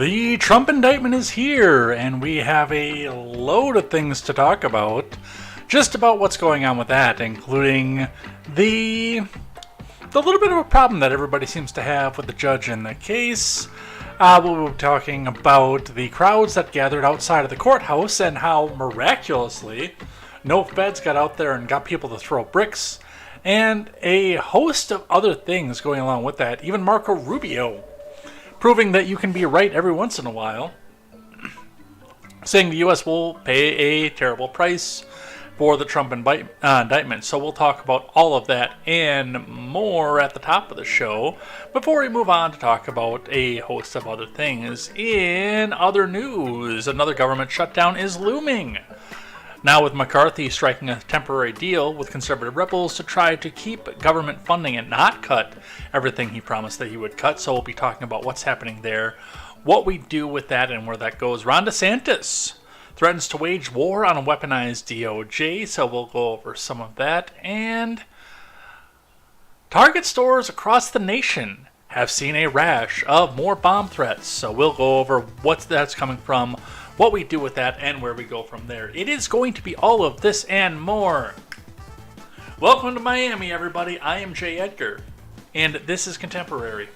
The Trump indictment is here, and we have a load of things to talk about. Just about what's going on with that, including the little bit of a problem that everybody seems to have with the judge in the case. We'll be talking about the crowds that gathered outside of the courthouse and how miraculously no feds got out there and got people to throw bricks, and a host of other things going along with that. Even Marco Rubio proving that you can be right every once in a while, saying the U.S. will pay a terrible price for the Trump indictment. So we'll talk about all of that and more at the top of the show before we move on to talk about a host of other things. In other news, another government shutdown is looming. Now with McCarthy striking a temporary deal with conservative rebels to try to keep government funding and not cut everything he promised that he would cut. So we'll be talking about what's happening there, what we do with that, and where that goes. Ron DeSantis threatens to wage war on a weaponized DOJ, so we'll go over some of that. And Target stores across the nation have seen a rash of more bomb threats, so we'll go over what that's coming from, what we do with that, and where we go from there. It is going to be all of this and more. Welcome to Miami, everybody. I am Jay Edgar, and this is Contemporary.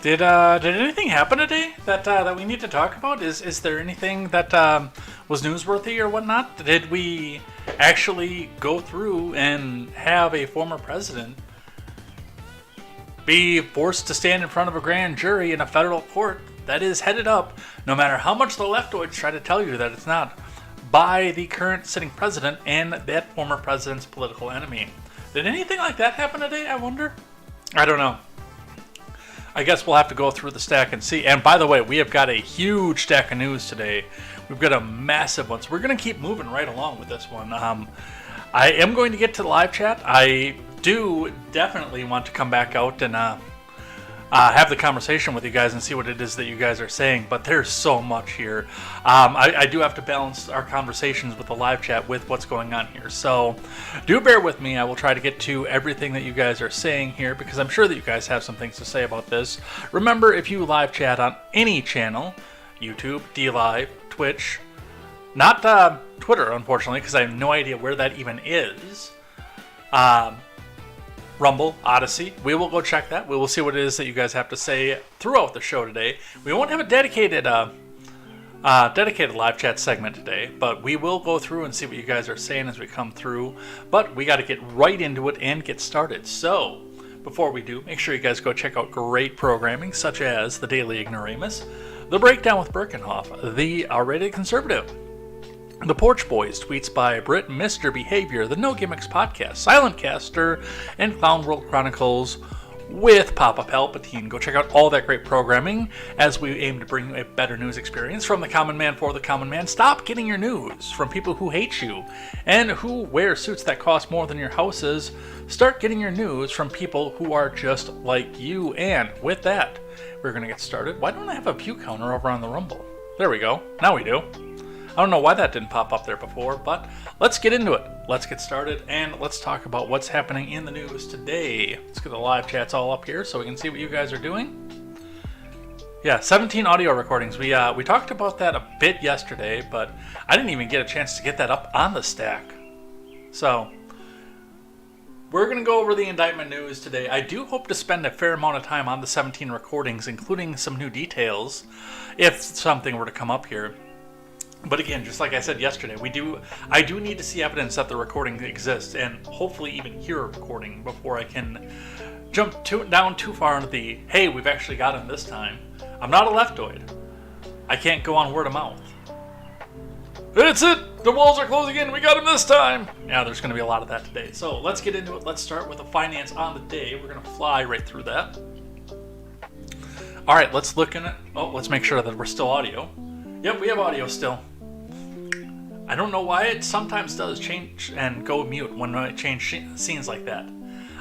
Did anything happen today that we need to talk about? Is there anything that was newsworthy or whatnot? Did we actually go through and have a former president be forced to stand in front of a grand jury in a federal court that is headed up, no matter how much the leftoids try to tell you that it's not, by the current sitting president and that former president's political enemy? Did anything like that happen today, I wonder? I don't know. I guess we'll have to go through the stack and see. And by the way, we have got a huge stack of news today. We've got a massive one. So we're going to keep moving right along with this one. I am going to get to the live chat. I do definitely want to come back out and have the conversation with you guys and see what it is that you guys are saying. But there's so much here. I do have to balance our conversations with the live chat with what's going on here. So do bear with me. I will try to get to everything that you guys are saying here, because I'm sure that you guys have some things to say about this. Remember, if you live chat on any channel, YouTube, DLive, Twitch, not Twitter, unfortunately, because I have no idea where that even is, Rumble, Odyssey. We will go check that. We will see what it is that you guys have to say throughout the show today. We won't have a dedicated live chat segment today, but we will go through and see what you guys are saying as we come through. But we got to get right into it and get started. So before we do, make sure you guys go check out great programming such as the Daily Ignoramus, The Breakdown with Birkenhoff, The R-Rated Conservative, The Porch Boys, tweets by Brit, Mr. Behavior, The No Gimmicks Podcast, Silent Caster, and Clown World Chronicles with Papa Palpatine. Go check out all that great programming as we aim to bring you a better news experience from the common man for the common man. Stop getting your news from people who hate you and who wear suits that cost more than your houses. Start getting your news from people who are just like you. And with that, we're going to get started. Why don't I have a view counter over on the Rumble? There we go. Now we do. I don't know why that didn't pop up there before, but let's get into it. Let's get started, and let's talk about what's happening in the news today. Let's get the live chats all up here so we can see what you guys are doing. Yeah, 17 audio recordings. We talked about that a bit yesterday, but I didn't even get a chance to get that up on the stack. So we're going to go over the indictment news today. I do hope to spend a fair amount of time on the 17 recordings, including some new details, if something were to come up here. But again, just like I said yesterday, I do need to see evidence that the recording exists, and hopefully even hear a recording before I can jump down too far into the, hey, we've actually got him this time. I'm not a leftoid. I can't go on word of mouth. It's it! The walls are closing in. We got him this time! Yeah, there's going to be a lot of that today. So let's get into it. Let's start with the finance on the day. We're going to fly right through that. All right, let's make sure that we're still audio. Yep, we have audio still. I don't know why it sometimes does change and go mute when I change scenes like that.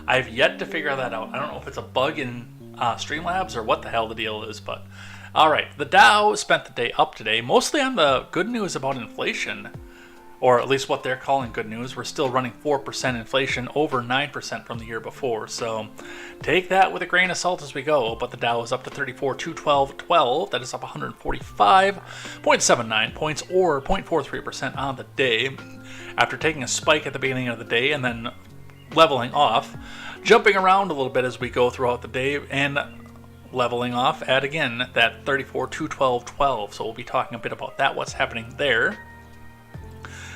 I've yet to figure that out. I don't know if it's a bug in Streamlabs or what the hell the deal is, but all right. The Dow spent the day up today, mostly on the good news about inflation, or at least what they're calling good news. We're still running 4% inflation, over 9% from the year before, so take that with a grain of salt as we go. But the Dow is up to 34,212.12. That is up 145.79 points, or 0.43% on the day, after taking a spike at the beginning of the day and then leveling off, jumping around a little bit as we go throughout the day, and leveling off at, again, that 34,212.12. So we'll be talking a bit about that, what's happening there.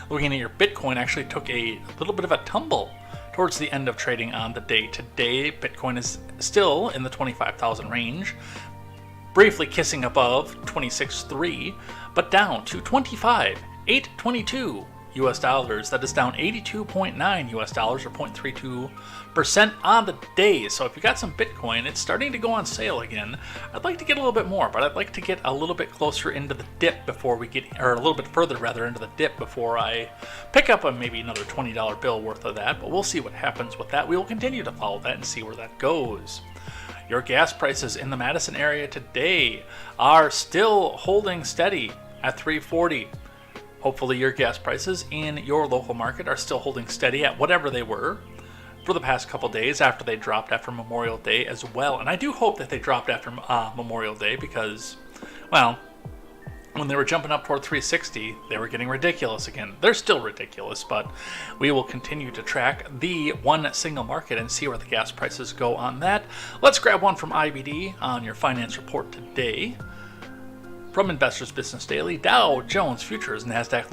Looking at your Bitcoin, actually took a little bit of a tumble towards the end of trading on the day. Today, Bitcoin is still in the 25,000 range, briefly kissing above 26.3, but down to 25,822 US dollars. That is down 82.9 US dollars, or 0.32% on the day. So if you got some Bitcoin, it's starting to go on sale again. I'd like to get a little bit more, but I'd like to get a little bit closer into the dip before we get, or a little bit further rather, into the dip before I pick up maybe another $20 bill worth of that. But we'll see what happens with that. We will continue to follow that and see where that goes. Your gas prices in the Madison area today are still holding steady at $3.40. Hopefully your gas prices in your local market are still holding steady at whatever they were for the past couple days, after they dropped after Memorial Day as well. And I do hope that they dropped after Memorial Day, because, well, when they were jumping up toward 360, they were getting ridiculous again. They're still ridiculous, but we will continue to track the one single market and see where the gas prices go on that. Let's grab one from IBD on your finance report today. From Investors Business Daily, Dow Jones Futures Nasdaq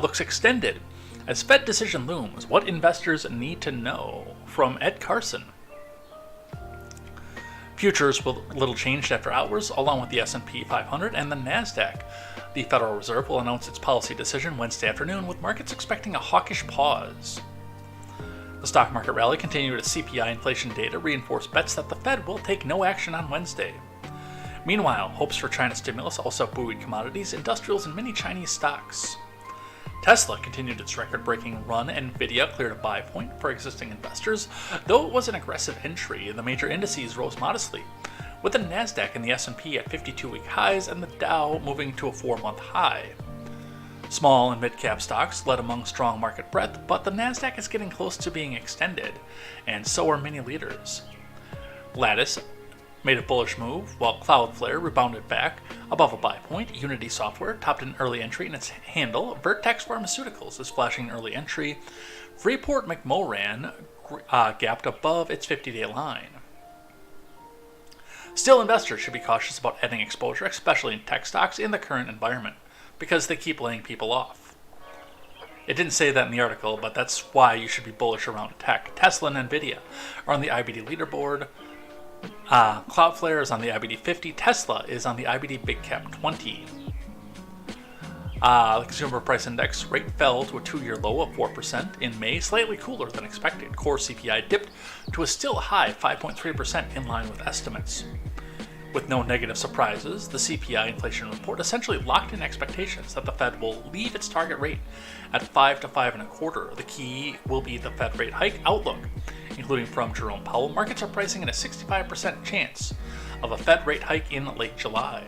looks extended as Fed decision looms. What investors need to know, from Ed Carson. Futures were little changed after hours, along with the S&P 500 and the Nasdaq. The Federal Reserve will announce its policy decision Wednesday afternoon, with markets expecting a hawkish pause. The stock market rally continued as CPI inflation data reinforced bets that the Fed will take no action on Wednesday. Meanwhile, hopes for China's stimulus also buoyed commodities, industrials, and many Chinese stocks. Tesla continued its record-breaking run, and Nvidia cleared a buy point for existing investors. Though it was an aggressive entry, the major indices rose modestly, with the Nasdaq and the S&P at 52-week highs and the Dow moving to a 4-month high. Small and mid-cap stocks led among strong market breadth, but the Nasdaq is getting close to being extended, and so are many leaders. Lattice made a bullish move, while Cloudflare rebounded back above a buy point. Unity Software topped an early entry in its handle. Vertex Pharmaceuticals is flashing an early entry. Freeport McMoran gapped above its 50-day line. Still, investors should be cautious about adding exposure, especially in tech stocks in the current environment, because they keep laying people off. It didn't say that in the article, but that's why you should be bullish around tech. Tesla and Nvidia are on the IBD leaderboard. Cloudflare is on the IBD 50. Tesla is on the IBD Big Cap 20. The Consumer Price Index rate fell to a 2-year low of 4% in May, slightly cooler than expected. Core CPI dipped to a still high 5.3%, in line with estimates. With no negative surprises, the CPI inflation report essentially locked in expectations that the Fed will leave its target rate at 5 to 5.25. The key will be the Fed rate hike outlook, including from Jerome Powell. Markets are pricing in a 65% chance of a Fed rate hike in late July.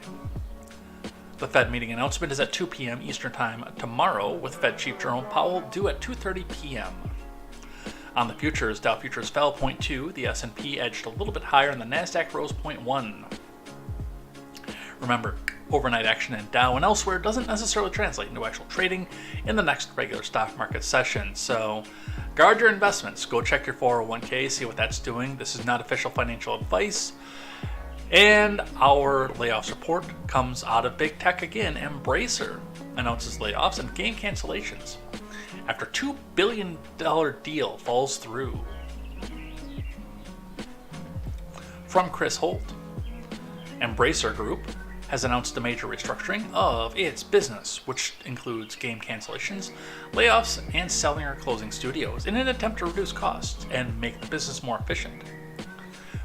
The Fed meeting announcement is at 2 p.m. Eastern Time tomorrow, with Fed Chief Jerome Powell due at 2:30 p.m. On the futures, Dow futures fell 0.2, the S&P edged a little bit higher, and the Nasdaq rose 0.1. Remember, overnight action in Dow and elsewhere doesn't necessarily translate into actual trading in the next regular stock market session. So guard your investments. Go check your 401k, see what that's doing. This is not official financial advice. And our layoffs report comes out of big tech again. Embracer announces layoffs and game cancellations after $2 billion deal falls through. From Chris Holt, Embracer Group has announced a major restructuring of its business, which includes game cancellations, layoffs, and selling or closing studios in an attempt to reduce costs and make the business more efficient.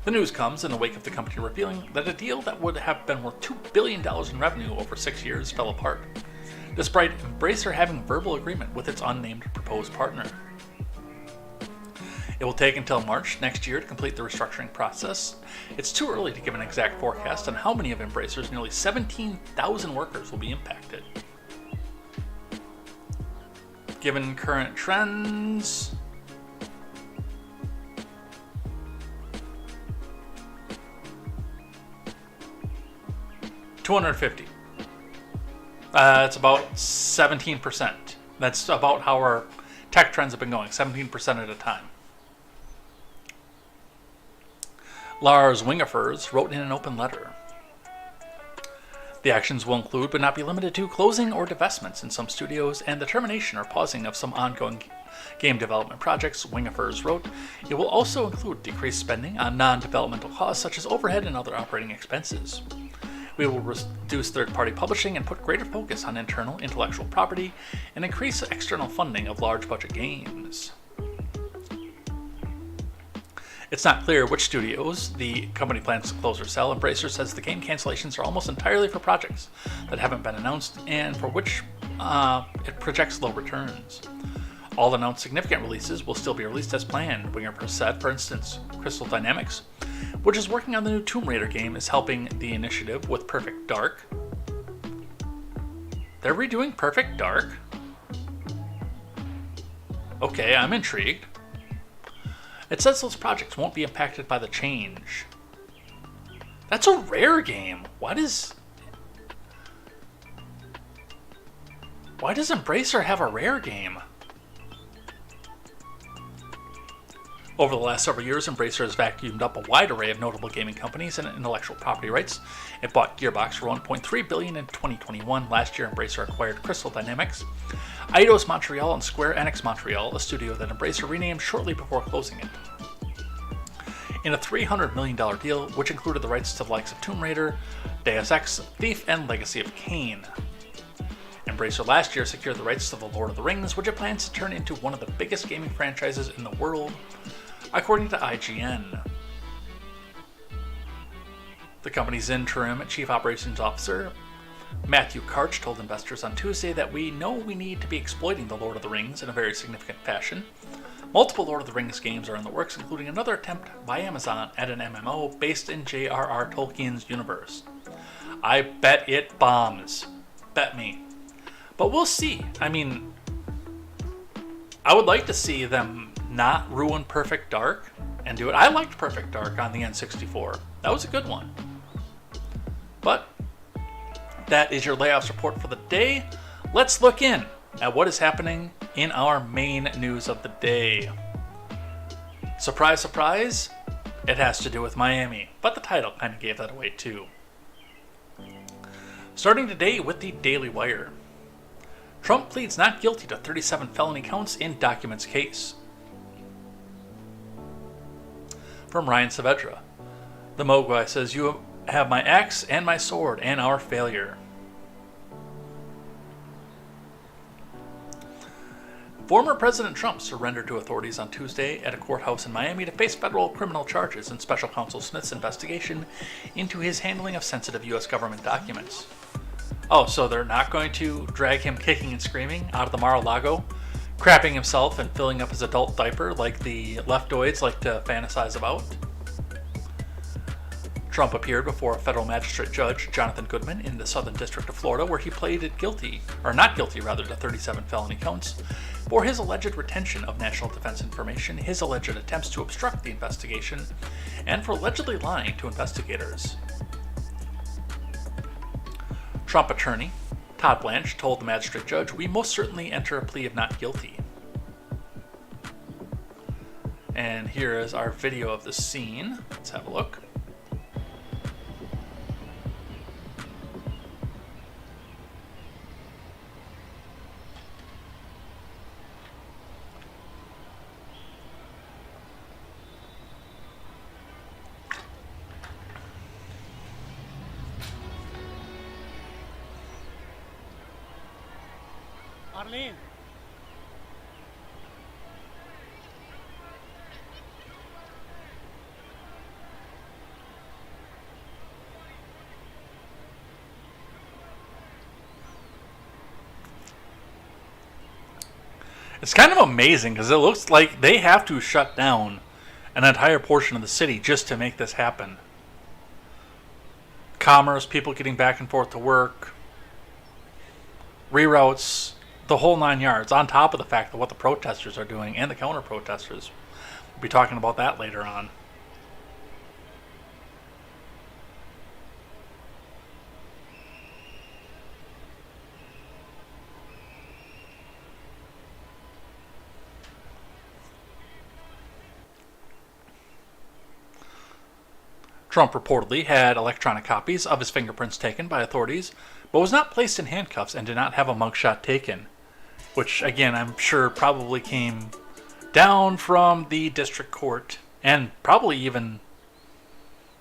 The news comes in the wake of the company revealing that a deal that would have been worth $2 billion in revenue over 6 years fell apart, despite Embracer having verbal agreement with its unnamed proposed partner. It will take until March next year to complete the restructuring process. It's too early to give an exact forecast on how many of Embracer's nearly 17,000 workers will be impacted. Given current trends, $250. It's about 17%. That's about how our tech trends have been going, 17% at a time. Lars Wingefers wrote in an open letter. The actions will include, but not be limited to, closing or divestments in some studios and the termination or pausing of some ongoing game development projects, Wingefers wrote. It will also include decreased spending on non-developmental costs such as overhead and other operating expenses. We will reduce third-party publishing and put greater focus on internal intellectual property and increase external funding of large-budget games. It's not clear which studios the company plans to close or sell. Embracer says the game cancellations are almost entirely for projects that haven't been announced and for which it projects low returns. All announced significant releases will still be released as planned, Wingefers said. For instance, Crystal Dynamics, which is working on the new Tomb Raider game, is helping the initiative with Perfect Dark. They're redoing Perfect Dark? Okay, I'm intrigued. It says those projects won't be impacted by the change. That's a Rare game. Why does Embracer have a Rare game? Over the last several years, Embracer has vacuumed up a wide array of notable gaming companies and intellectual property rights. It bought Gearbox for $1.3 billion in 2021. Last year, Embracer acquired Crystal Dynamics, Eidos Montreal, and Square Enix Montreal, a studio that Embracer renamed shortly before closing it. In a $300 million deal, which included the rights to the likes of Tomb Raider, Deus Ex, Thief, and Legacy of Kain. Embracer last year secured the rights to The Lord of the Rings, which it plans to turn into one of the biggest gaming franchises in the world, according to IGN. The company's interim chief operations officer, Matthew Karch, told investors on Tuesday that we know we need to be exploiting The Lord of the Rings in a very significant fashion. Multiple Lord of the Rings games are in the works, including another attempt by Amazon at an MMO based in J.R.R. Tolkien's universe. I bet it bombs. Bet me. But we'll see. I mean, I would like to see them not ruin Perfect Dark and do it. I liked Perfect Dark on the N64. That was a good one. But that is your layoffs report for the day. Let's look in at what is happening in our main news of the day. Surprise, surprise, it has to do with Miami, but the title kind of gave that away too. Starting today with the Daily Wire. Trump pleads not guilty to 37 felony counts in documents case. From Ryan Saavedra. The Mogwai says, "You have my axe and my sword and our failure." Former President Trump surrendered to authorities on Tuesday at a courthouse in Miami to face federal criminal charges in Special Counsel Smith's investigation into his handling of sensitive U.S. government documents. Oh, so they're not going to drag him kicking and screaming out of the Mar-a-Lago, crapping himself and filling up his adult diaper like the leftoids like to fantasize about? Trump appeared before a federal magistrate judge, Jonathan Goodman, in the Southern District of Florida, where he pleaded not guilty, to 37 felony counts for his alleged retention of national defense information, his alleged attempts to obstruct the investigation, and for allegedly lying to investigators. Trump attorney Todd Blanche told the magistrate judge, "We most certainly enter a plea of not guilty." And here is our video of the scene. Let's have a look. Arlene. It's kind of amazing because it looks like they have to shut down an entire portion of the city just to make this happen. Commerce, people getting back and forth to work, reroutes, the whole 9 yards, on top of the fact that what the protesters are doing and the counter-protesters. We'll be talking about that later on. Trump reportedly had electronic copies of his fingerprints taken by authorities, but was not placed in handcuffs and did not have a mugshot taken. Which, again, I'm sure probably came down from the district court and probably even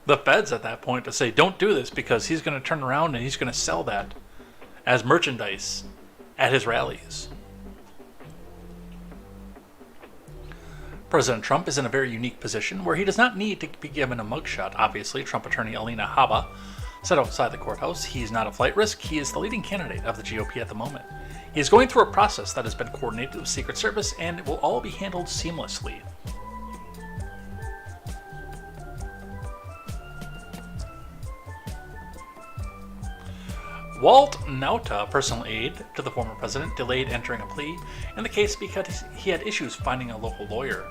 the feds at that point to say, don't do this because he's going to turn around and he's going to sell that as merchandise at his rallies. President Trump is in a very unique position where he does not need to be given a mugshot. Obviously, Trump attorney Alina Habba said outside the courthouse he's not a flight risk. He is the leading candidate of the GOP at the moment. He is going through a process that has been coordinated with Secret Service and it will all be handled seamlessly. Walt Nauta, personal aide to the former president, delayed entering a plea in the case because he had issues finding a local lawyer.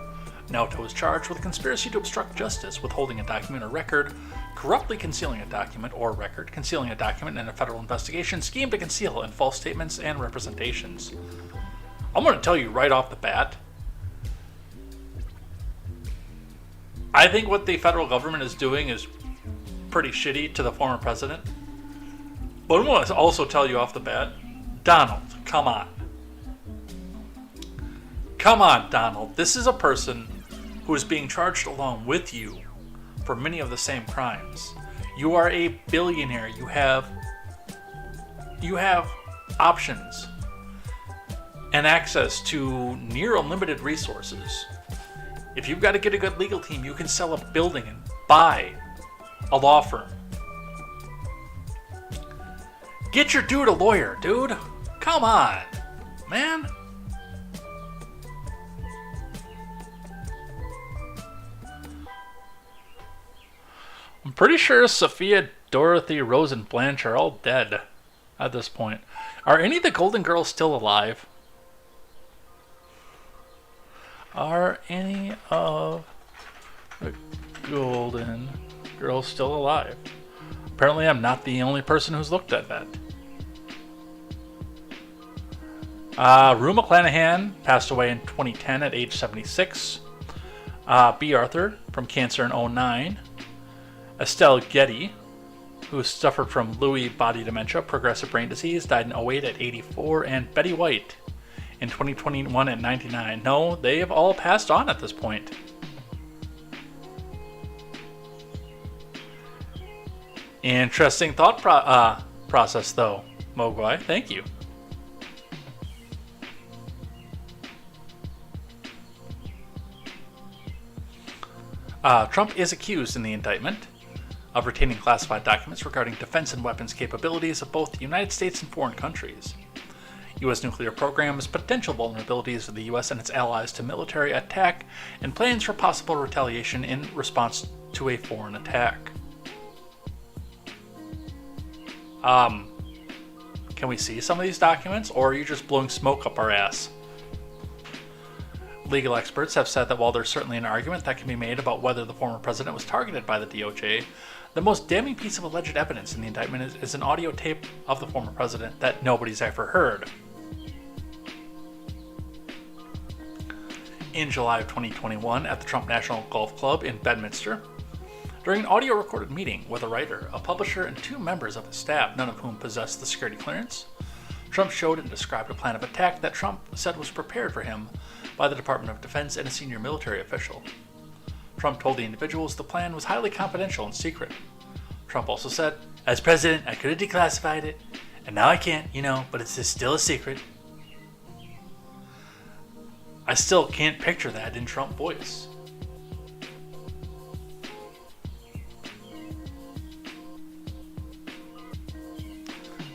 Nauta was charged with a conspiracy to obstruct justice, withholding a document or record, corruptly concealing a document or record, concealing a document in a federal investigation, scheme to conceal, and false statements and representations. I'm going to tell you right off the bat, I think what the federal government is doing is pretty shitty to the former president. But I'm going to also tell you off the bat, Donald, come on. Come on, Donald. This is a person who is being charged along with you for many of the same crimes. You are a billionaire. You have options and access to near unlimited resources. If you've got to get a good legal team, you can sell a building and buy a law firm. Get your dude a lawyer, dude. Come on, man. I'm pretty sure Sophia, Dorothy, Rose, and Blanche are all dead at this point. Are any of the Golden Girls still alive? Are any of the Golden Girls still alive? Apparently I'm not the only person who's looked at that. Rue McClanahan passed away in 2010 at age 76. B. Arthur from cancer in 2009. Estelle Getty, who suffered from Lewy body dementia, progressive brain disease, died in 2008 at 84. And Betty White in 2021 at 99. No, they have all passed on at this point. Interesting thought process, though, Mogwai. Thank you. Trump is accused in the indictment of retaining classified documents regarding defense and weapons capabilities of both the United States and foreign countries. U.S. nuclear programs, potential vulnerabilities of the U.S. and its allies to military attack, and plans for possible retaliation in response to a foreign attack. Can we see some of these documents, or are you just blowing smoke up our ass? Legal experts have said that while there's certainly an argument that can be made about whether the former president was targeted by the DOJ, the most damning piece of alleged evidence in the indictment is an audio tape of the former president that nobody's ever heard. In July of 2021, at the Trump National Golf Club in Bedminster, during an audio recorded meeting with a writer, a publisher, and 2 members of his staff, none of whom possessed the security clearance, Trump showed and described a plan of attack that Trump said was prepared for him by the Department of Defense and a senior military official. Trump told the individuals the plan was highly confidential and secret. Trump also said, "As president, I could have declassified it, and now I can't, but it's still a secret." I still can't picture that in Trump voice.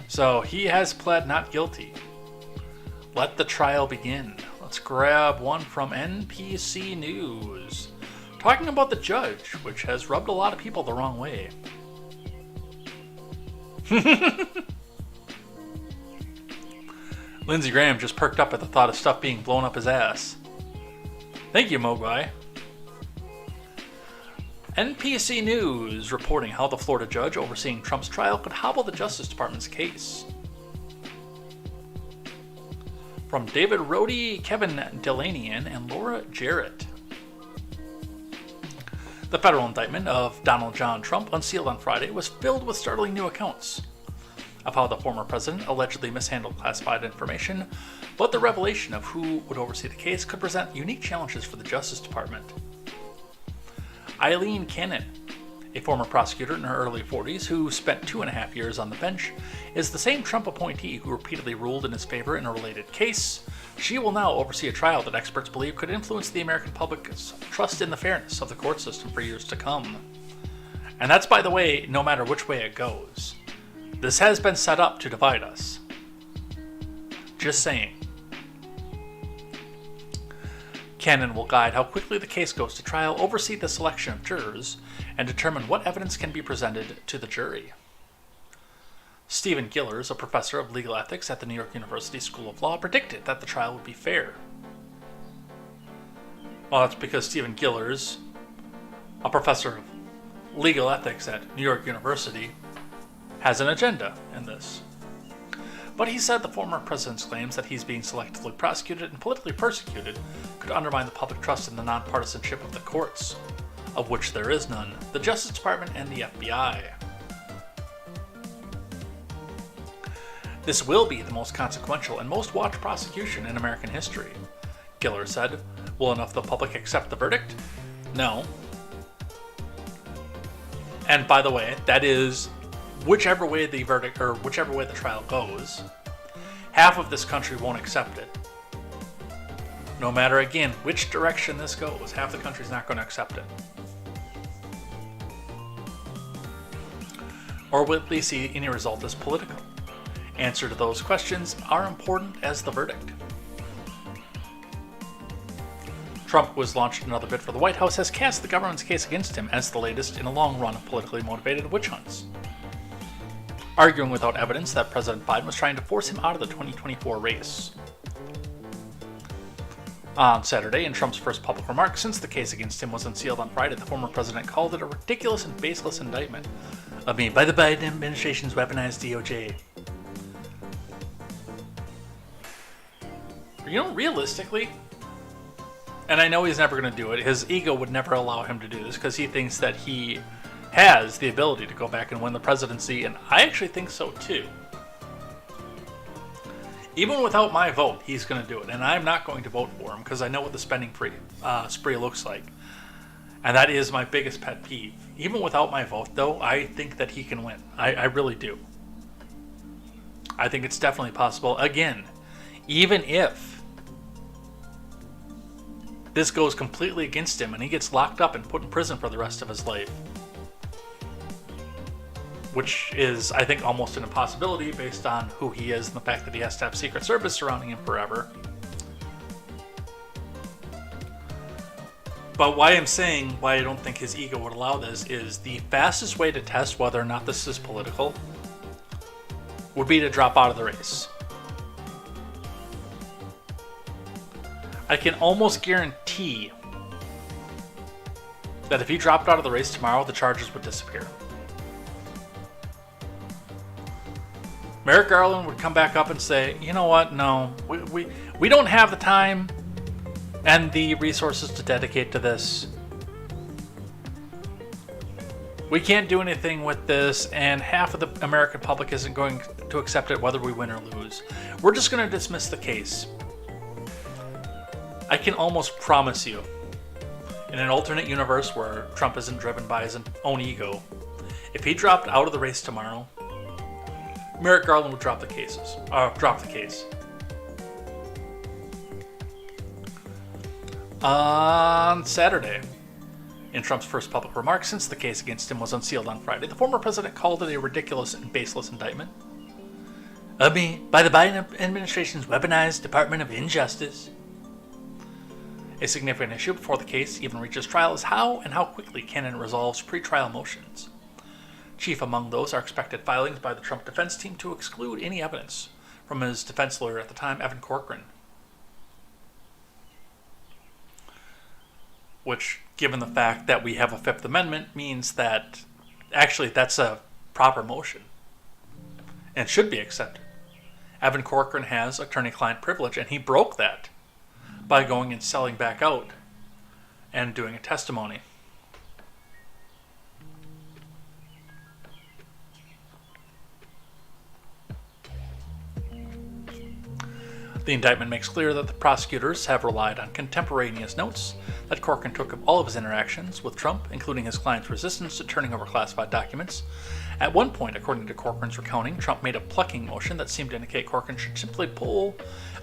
So he has pled not guilty. Let the trial begin. Let's grab one from NPC News, talking about the judge, which has rubbed a lot of people the wrong way. Lindsey Graham just perked up at the thought of stuff being blown up his ass. Thank you, Mogwai. NPC News reporting how the Florida judge overseeing Trump's trial could hobble the Justice Department's case. From David Rohde, Kevin Delanian, and Laura Jarrett. The federal indictment of Donald John Trump, unsealed on Friday, was filled with startling new accounts of how the former president allegedly mishandled classified information, but the revelation of who would oversee the case could present unique challenges for the Justice Department. Eileen Cannon, a former prosecutor in her early 40s who spent 2.5 years on the bench, is the same Trump appointee who repeatedly ruled in his favor in a related case. She will now oversee a trial that experts believe could influence the American public's trust in the fairness of the court system for years to come. And that's, by the way, no matter which way it goes. This has been set up to divide us. Just saying. Cannon will guide how quickly the case goes to trial, oversee the selection of jurors, and determine what evidence can be presented to the jury. Stephen Gillers, a professor of legal ethics at the New York University School of Law, predicted that the trial would be fair. Well, that's because Stephen Gillers, a professor of legal ethics at New York University, has an agenda in this. But he said the former president's claims that he's being selectively prosecuted and politically persecuted could undermine the public trust in the nonpartisanship of the courts, of which there is none, the Justice Department, and the FBI. This will be the most consequential and most watched prosecution in American history, Giller said. Will enough of the public accept the verdict? No. And by the way, that is whichever way the verdict, or whichever way the trial goes, half of this country won't accept it. No matter, again, which direction this goes, half the country's not going to accept it. Or will they see any result as political? Answer to those questions are important as the verdict. Trump, who has launched another bid for the White House, has cast the government's case against him as the latest in a long run of politically motivated witch hunts, arguing without evidence that President Biden was trying to force him out of the 2024 race. On Saturday, in Trump's first public remarks since the case against him was unsealed on Friday, the former president called it a ridiculous and baseless indictment of me by the Biden administration's weaponized DOJ. Realistically, and I know he's never going to do it, his ego would never allow him to do this because he thinks that he has the ability to go back and win the presidency, and I actually think so too. Even without my vote, he's going to do it, and I'm not going to vote for him because I know what the spending spree looks like. And that is my biggest pet peeve. Even without my vote, though, I think that he can win. I really do. I think it's definitely possible. Again, even if this goes completely against him and he gets locked up and put in prison for the rest of his life, which is, I think, almost an impossibility based on who he is and the fact that he has to have Secret Service surrounding him forever. But why I'm saying why I don't think his ego would allow this is the fastest way to test whether or not this is political would be to drop out of the race. I can almost guarantee that if he dropped out of the race tomorrow, the charges would disappear. Merrick Garland would come back up and say, you know what, no, we don't have the time and the resources to dedicate to this. We can't do anything with this, and half of the American public isn't going to accept it whether we win or lose. We're just going to dismiss the case. I can almost promise you, in an alternate universe where Trump isn't driven by his own ego, if he dropped out of the race tomorrow, Merrick Garland would drop the case. On Saturday, in Trump's first public remarks since the case against him was unsealed on Friday, the former president called it a ridiculous and baseless indictment of me by the Biden administration's weaponized Department of Injustice. A significant issue before the case even reaches trial is how and how quickly Cannon resolves pretrial motions. Chief among those are expected filings by the Trump defense team to exclude any evidence from his defense lawyer at the time, Evan Corcoran. Which, given the fact that we have a Fifth Amendment, means that actually that's a proper motion and should be accepted. Evan Corcoran has attorney-client privilege, and he broke that by going and selling back out and doing a testimony. The indictment makes clear that the prosecutors have relied on contemporaneous notes that Corcoran took of all of his interactions with Trump, including his client's resistance to turning over classified documents. At one point, according to Corcoran's recounting, Trump made a plucking motion that seemed to indicate Corcoran should simply pull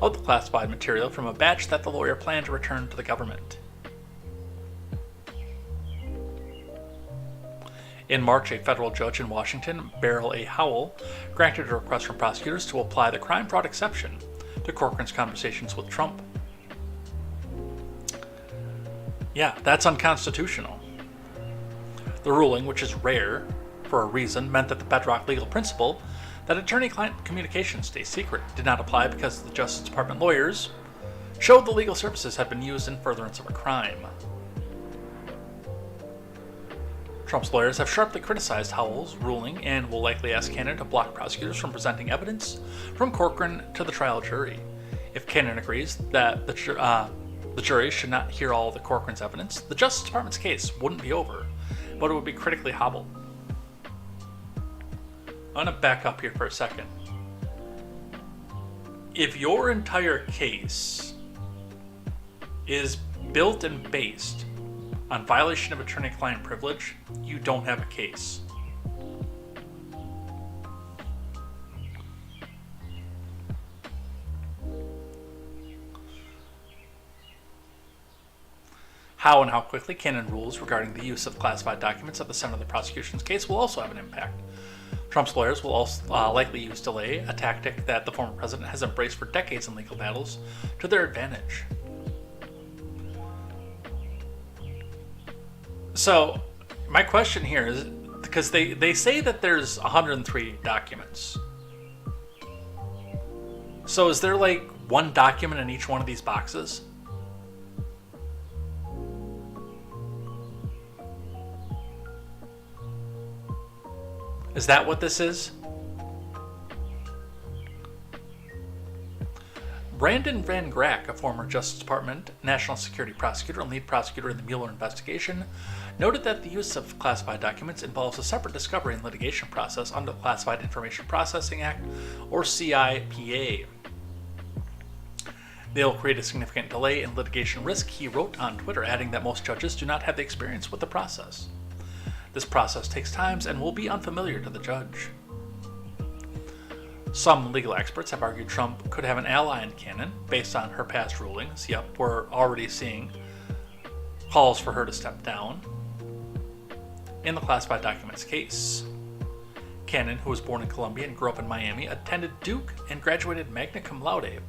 out the classified material from a batch that the lawyer planned to return to the government. In March, a federal judge in Washington, Beryl A. Howell, granted a request from prosecutors to apply the crime fraud exception to Corcoran's conversations with Trump. Yeah, that's unconstitutional. The ruling, which is rare for a reason, meant that the bedrock legal principle that attorney-client communications stay secret did not apply because the Justice Department lawyers showed the legal services had been used in furtherance of a crime. Trump's lawyers have sharply criticized Howell's ruling and will likely ask Cannon to block prosecutors from presenting evidence from Corcoran to the trial jury. If Cannon agrees that the jury should not hear all of the Corcoran's evidence, the Justice Department's case wouldn't be over, but it would be critically hobbled. I'm going to back up here for a second. If your entire case is built and based on violation of attorney-client privilege, you don't have a case. How and how quickly Cannon rules regarding the use of classified documents at the center of the prosecution's case will also have an impact. Trump's lawyers will also likely use delay, a tactic that the former president has embraced for decades in legal battles, to their advantage. So, my question here is, because they say that there's 103 documents. So is there like one document in each one of these boxes? Is that what this is? Brandon Van Grack, a former Justice Department National Security prosecutor and lead prosecutor in the Mueller investigation, noted that the use of classified documents involves a separate discovery and litigation process under the Classified Information Processing Act, or CIPA. They'll create a significant delay in litigation risk, he wrote on Twitter, adding that most judges do not have the experience with the process. This process takes time and will be unfamiliar to the judge. Some legal experts have argued Trump could have an ally in Cannon based on her past rulings. Yep, we're already seeing calls for her to step down in the classified documents case. Cannon, who was born in Columbia and grew up in Miami, attended Duke and graduated magna cum laude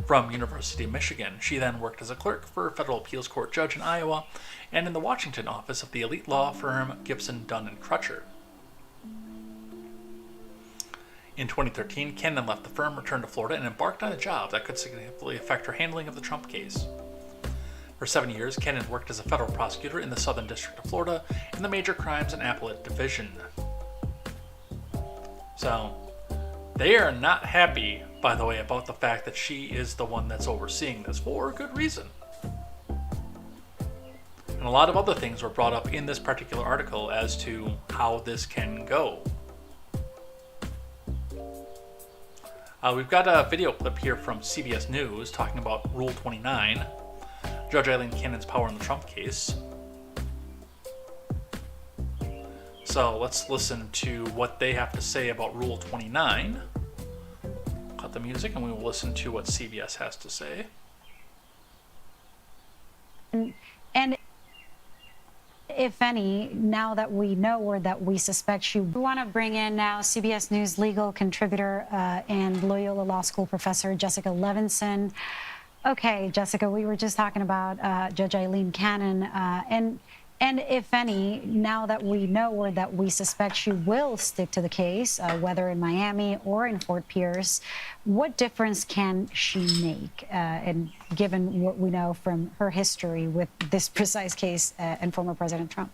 from University of Michigan. She then worked as a clerk for a federal appeals court judge in Iowa and in the Washington office of the elite law firm Gibson, Dunn & Crutcher. In 2013, Cannon left the firm, returned to Florida, and embarked on a job that could significantly affect her handling of the Trump case. For 7 years, Cannon worked as a federal prosecutor in the Southern District of Florida in the Major Crimes and Appellate Division. So, they are not happy, by the way, about the fact that she is the one that's overseeing this for good reason. And a lot of other things were brought up in this particular article as to how this can go. We've got a video clip here from CBS News talking about Rule 29, Judge Eileen Cannon's power in the Trump case. So let's listen to what they have to say about Rule 29. Cut the music and we will listen to what CBS has to say. And if any, now that we know or that we suspect we want to bring in now CBS News legal contributor and Loyola Law School professor Jessica Levinson. Okay, Jessica, we were just talking about Judge Eileen Cannon, and if any, now that we know or that we suspect she will stick to the case, whether in Miami or in Fort Pierce, what difference can she make? And given what we know from her history with this precise case and former President Trump?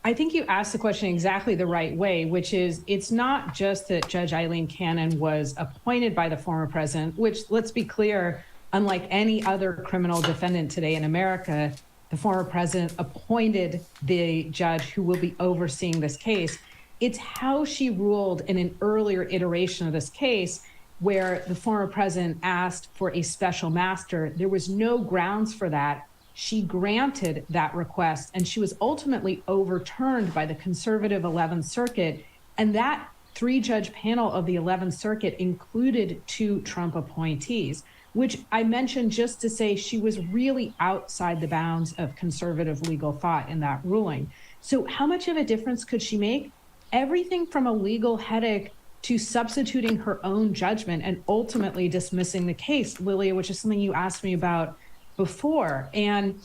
I think you asked the question exactly the right way, which is it's not just that Judge Eileen Cannon was appointed by the former president, which, let's be clear, unlike any other criminal defendant today in America, the former president appointed the judge who will be overseeing this case. It's how she ruled in an earlier iteration of this case where the former president asked for a special master. There was no grounds for that. She granted that request, and she was ultimately overturned by the conservative 11th Circuit. And that three-judge panel of the 11th Circuit included 2 Trump appointees, which I mentioned just to say she was really outside the bounds of conservative legal thought in that ruling. So how much of a difference could she make? Everything from a legal headache to substituting her own judgment and ultimately dismissing the case, Lilia, which is something you asked me about before. And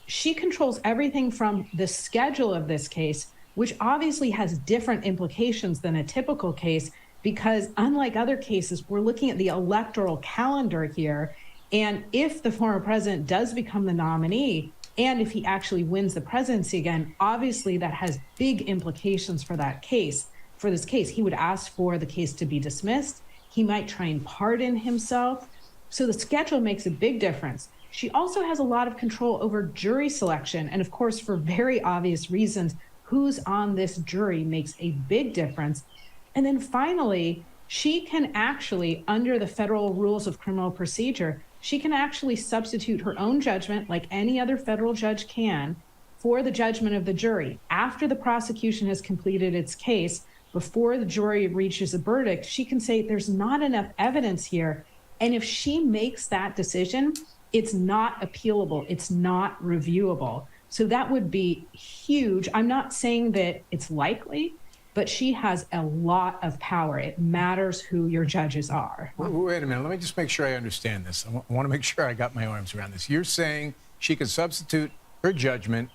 she controls everything from the schedule of this case, which obviously has different implications than a typical case, because unlike other cases, we're looking at the electoral calendar here. And if the former president does become the nominee, and if he actually wins the presidency again, obviously that has big implications for that case. For this case, he would ask for the case to be dismissed. He might try and pardon himself. So the schedule makes a big difference. She also has a lot of control over jury selection. And of course, for very obvious reasons, who's on this jury makes a big difference. And then finally, she can actually, under the federal rules of criminal procedure, she can actually substitute her own judgment, like any other federal judge can, for the judgment of the jury. After the prosecution has completed its case, before the jury reaches a verdict, she can say there's not enough evidence here. And if she makes that decision, it's not appealable. It's not reviewable. So that would be huge. I'm not saying that it's likely, but she has a lot of power. It matters who your judges are. Wait a minute. Let me just make sure I understand this. I want to make sure I got my arms around this. You're saying she could substitute her judgment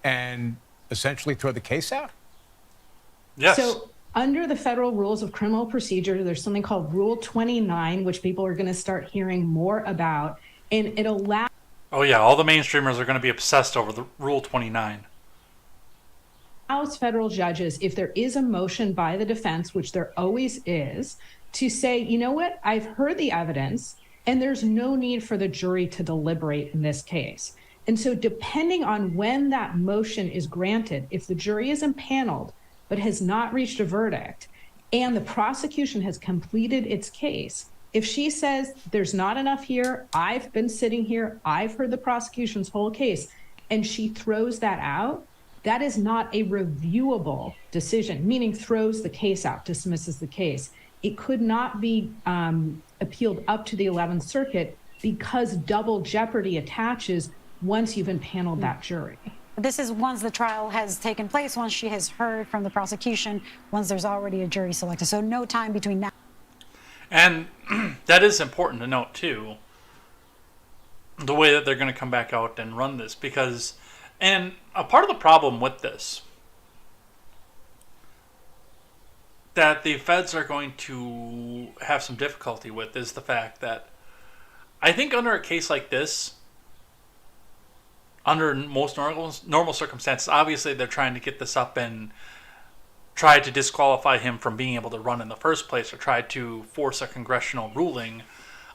and essentially throw the case out? Yes. So under the federal rules of criminal procedure, there's something called Rule 29, which people are going to start hearing more about. And it allows... Oh yeah, all the mainstreamers are going to be obsessed over the Rule 29. Allows federal judges, if there is a motion by the defense, which there always is, to say, you know what, I've heard the evidence and there's no need for the jury to deliberate in this case. And so depending on when that motion is granted, if the jury is impaneled but has not reached a verdict and the prosecution has completed its case, if she says there's not enough here, I've been sitting here, I've heard the prosecution's whole case, and she throws that out, that is not a reviewable decision, meaning throws the case out, dismisses the case. It could not be appealed up to the 11th Circuit because double jeopardy attaches once you've impaneled that jury. This is once the trial has taken place, once she has heard from the prosecution, once there's already a jury selected. So no time between now. And that is important to note, too, the way that they're going to come back out and run this, because... And a part of the problem with this that the feds are going to have some difficulty with is the fact that I think under a case like this, under most normal circumstances, obviously they're trying to get this up and try to disqualify him from being able to run in the first place, or try to force a congressional ruling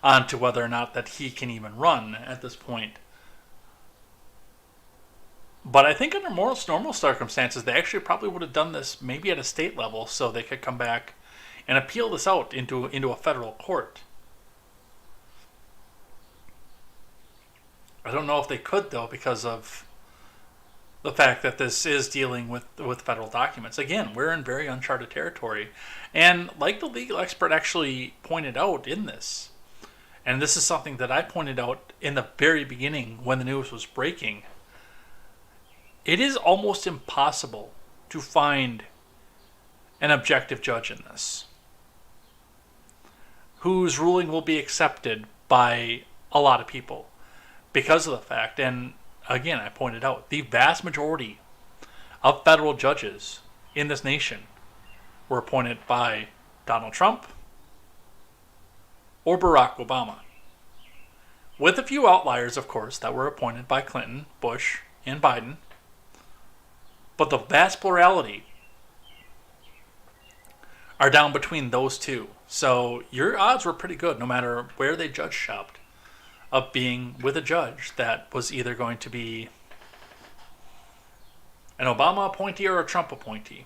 onto whether or not that he can even run at this point. But I think under most normal circumstances, they actually probably would have done this maybe at a state level, so they could come back and appeal this out into a federal court. I don't know if they could, though, because of the fact that this is dealing with federal documents. Again, we're in very uncharted territory. And like the legal expert actually pointed out in this, and this is something that I pointed out in the very beginning when the news was breaking, it is almost impossible to find an objective judge in this whose ruling will be accepted by a lot of people because of the fact, and again, I pointed out, the vast majority of federal judges in this nation were appointed by Donald Trump or Barack Obama, with a few outliers, of course, that were appointed by Clinton, Bush, and Biden. But the vast plurality are down between those two. So your odds were pretty good, no matter where they judge shopped, of being with a judge that was either going to be an Obama appointee or a Trump appointee.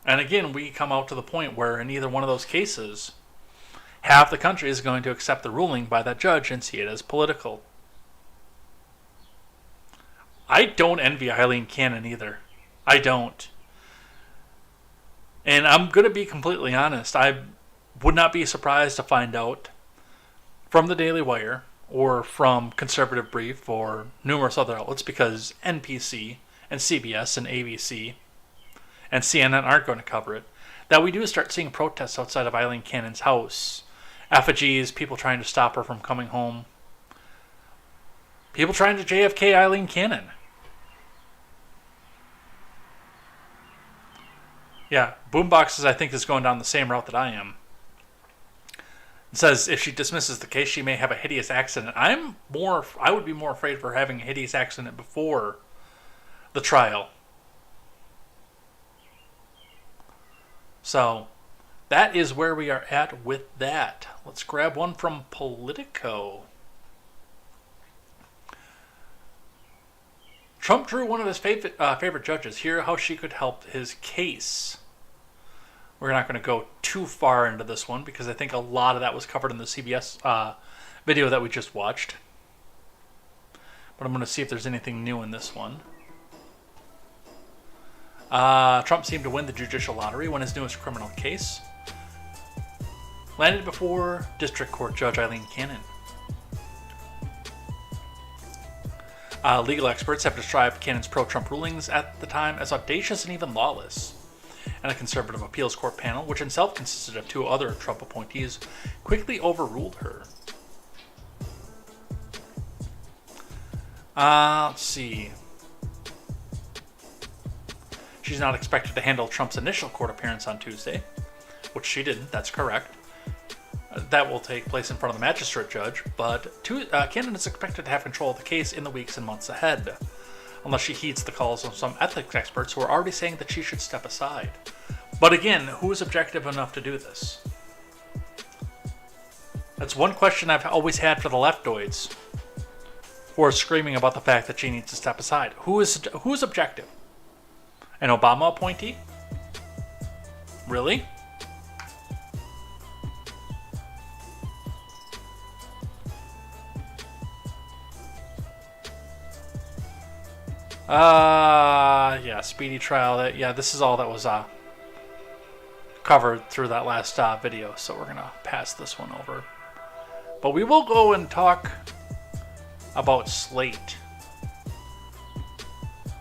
And again, we come out to the point where in either one of those cases, half the country is going to accept the ruling by that judge and see it as political. I don't envy Eileen Cannon either. I don't. And I'm going to be completely honest. I would not be surprised to find out from the Daily Wire or from Conservative Brief or numerous other outlets, because NPC and CBS and ABC and CNN aren't going to cover it, that we do start seeing protests outside of Eileen Cannon's house. Effigies, people trying to stop her from coming home. People trying to JFK Eileen Cannon. Yeah, Boomboxes, I think, is going down the same route that I am. It says if she dismisses the case, she may have a hideous accident. I would be more afraid of her having a hideous accident before the trial. So, that is where we are at with that. Let's grab one from Politico. Trump drew one of his favorite judges. Hear how she could help his case. We're not going to go too far into this one because I think a lot of that was covered in the CBS video that we just watched. But I'm going to see if there's anything new in this one. Trump seemed to win the judicial lottery when his newest criminal case landed before District Court Judge Eileen Cannon. Legal experts have described Cannon's pro-Trump rulings at the time as audacious and even lawless. And a conservative appeals court panel, which itself consisted of two other Trump appointees, quickly overruled her. Let's see. She's not expected to handle Trump's initial court appearance on Tuesday, which she didn't, that's correct. That will take place in front of the magistrate judge, but Cannon is expected to have control of the case in the weeks and months ahead, unless she heeds the calls of some ethics experts who are already saying that she should step aside. But again, who is objective enough to do this? That's one question I've always had for the leftoids, who are screaming about the fact that she needs to step aside. Who is objective? An Obama appointee? Really? Yeah, speedy trial. This is all that was covered through that last video, so we're gonna pass this one over. But we will go and talk about Slate.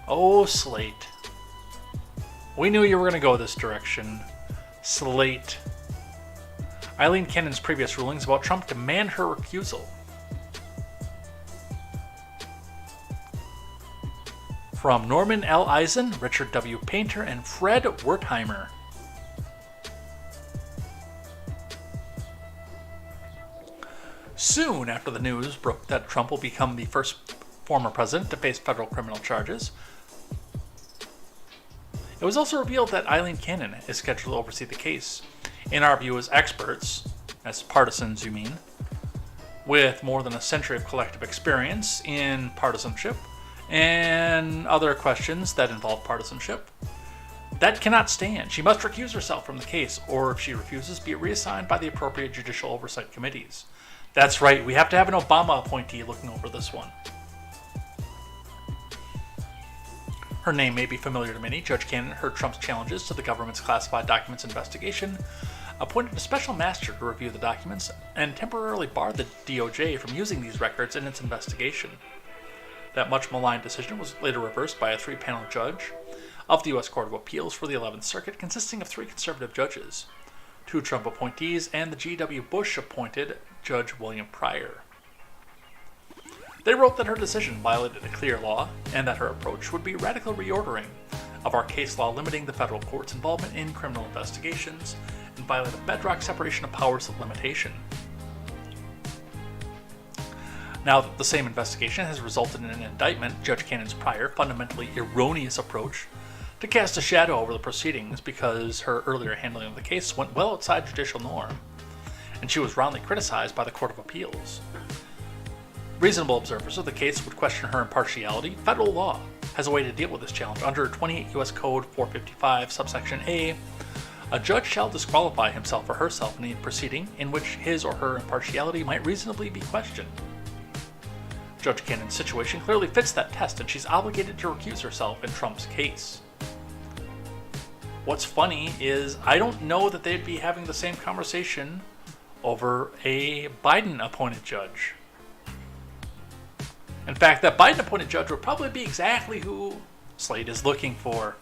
Oh, Slate. We knew you were gonna go this direction. Slate. Eileen Cannon's previous rulings about Trump demand her recusal. From Norman L. Eisen, Richard W. Painter, and Fred Wertheimer. soon after the news broke that Trump will become the first former president to face federal criminal charges, it was also revealed that Eileen Cannon is scheduled to oversee the case, in our view as experts, as partisans you mean, with more than a century of collective experience in partisanship and other questions that involve partisanship. That cannot stand. She must recuse herself from the case, or if she refuses, be reassigned by the appropriate judicial oversight committees. That's right, we have to have an Obama appointee looking over this one. Her name may be familiar to many. Judge Cannon heard Trump's challenges to the government's classified documents investigation, appointed a special master to review the documents, and temporarily barred the DOJ from using these records in its investigation. That much maligned decision was later reversed by a 3-panel judge of the U.S. Court of Appeals for the 11th Circuit, consisting of 3 conservative judges, 2 Trump appointees, and the G.W. Bush-appointed Judge William Pryor. They wrote that her decision violated a clear law, and that her approach would be radical reordering of our case law limiting the federal court's involvement in criminal investigations, and violate a bedrock separation of powers limitation. Now that the same investigation has resulted in an indictment, Judge Cannon's prior, fundamentally erroneous approach to cast a shadow over the proceedings because her earlier handling of the case went well outside judicial norm, and she was roundly criticized by the Court of Appeals. Reasonable observers of the case would question her impartiality. Federal law has a way to deal with this challenge. Under 28 U.S. Code 455, subsection A, a judge shall disqualify himself or herself in a proceeding in which his or her impartiality might reasonably be questioned. Judge Cannon's situation clearly fits that test, and she's obligated to recuse herself in Trump's case. What's funny is I don't know that they'd be having the same conversation over a Biden-appointed judge. In fact, that Biden-appointed judge would probably be exactly who Slate is looking for.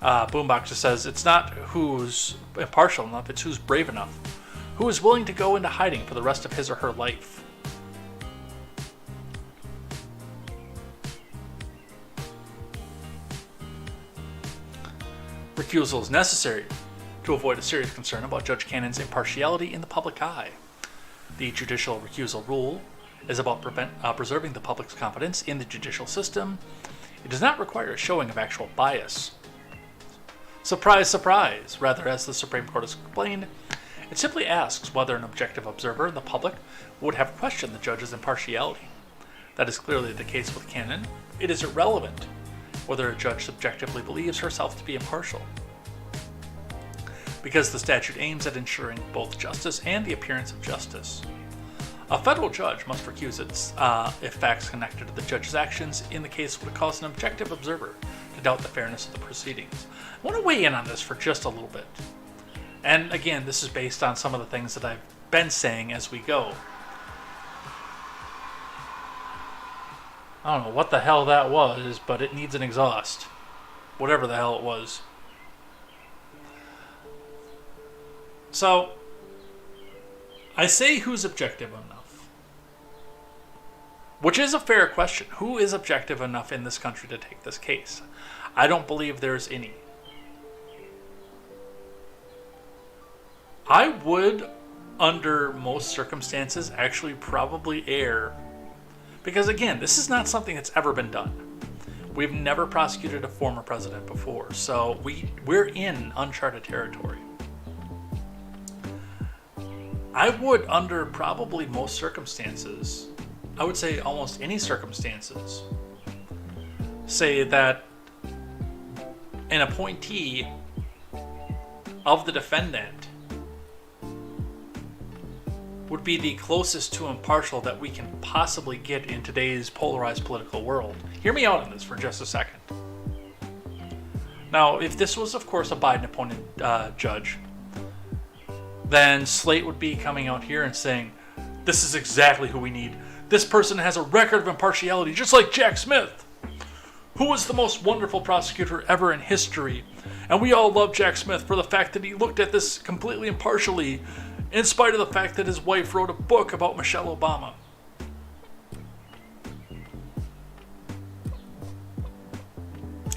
Boombox just says, it's not who's impartial enough, it's who's brave enough. Who is willing to go into hiding for the rest of his or her life. Recusal is necessary to avoid a serious concern about Judge Cannon's impartiality in the public eye. The judicial recusal rule is about preserving the public's confidence in the judicial system. It does not require a showing of actual bias. Surprise, surprise! Rather, as the Supreme Court has explained, it simply asks whether an objective observer in the public would have questioned the judge's impartiality. That is clearly the case with Cannon. It is irrelevant whether a judge subjectively believes herself to be impartial, because the statute aims at ensuring both justice and the appearance of justice. A federal judge must recuse if facts connected to the judge's actions in the case would cause an objective observer to doubt the fairness of the proceedings. I want to weigh in on this for just a little bit. And again, this is based on some of the things that I've been saying as we go. I don't know what the hell that was, but it needs an exhaust. Whatever the hell it was. So, I say who's objective enough. Which is a fair question. Who is objective enough in this country to take this case? I don't believe there's any. I would, under most circumstances, actually probably err. Because again, this is not something that's ever been done. We've never prosecuted a former president before, so we're in uncharted territory. I would, under probably most circumstances, I would say almost any circumstances, say that an appointee of the defendant would be the closest to impartial that we can possibly get in today's polarized political world. Hear me out on this for just a second. Now, if this was, of course, a Biden-appointed judge, then Slate would be coming out here and saying, this is exactly who we need. This person has a record of impartiality, just like Jack Smith, who was the most wonderful prosecutor ever in history. And we all love Jack Smith for the fact that he looked at this completely impartially, in spite of the fact that his wife wrote a book about Michelle Obama.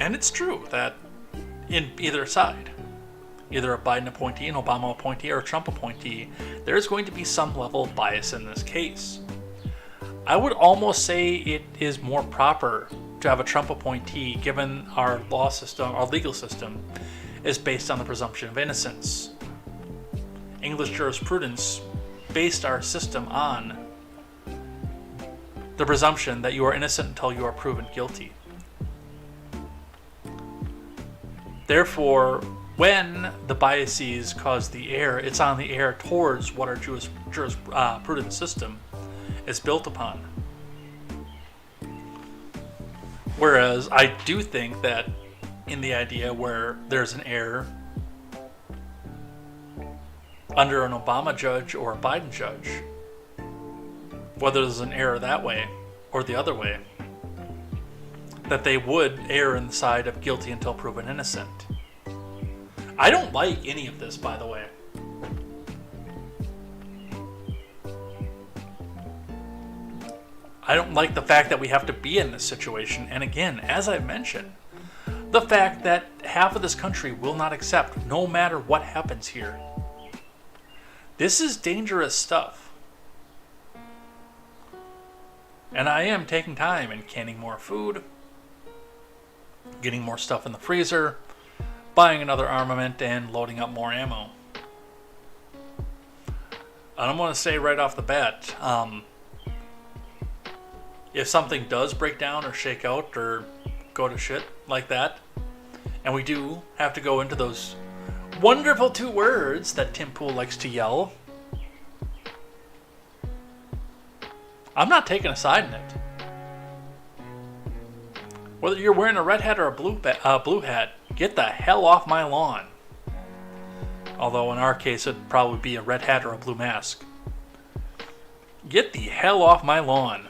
And it's true that in either side, either a Biden appointee, an Obama appointee, or a Trump appointee, there is going to be some level of bias in this case. I would almost say it is more proper to have a Trump appointee, given our law system, our legal system, is based on the presumption of innocence. English jurisprudence based our system on the presumption that you are innocent until you are proven guilty. Therefore, when the biases cause the error, it's on the error towards what our jurisprudence system is built upon. Whereas I do think that in the idea where there's an error under an Obama judge or a Biden judge, whether there's an error that way or the other way, that they would err in the side of guilty until proven innocent. I don't like any of this, by the way. I don't like the fact that we have to be in this situation. And again, as I've mentioned, the fact that half of this country will not accept no matter what happens here. This is dangerous stuff. And I am taking time and canning more food, getting more stuff in the freezer, buying another armament, and loading up more ammo. And I'm going to say right off the bat, if something does break down or shake out or go to shit like that, and we do have to go into those wonderful two words that Tim Pool likes to yell, I'm not taking a side in it. Whether you're wearing a red hat or a blue hat, get the hell off my lawn. Although in our case it'd probably be a red hat or a blue mask. Get the hell off my lawn.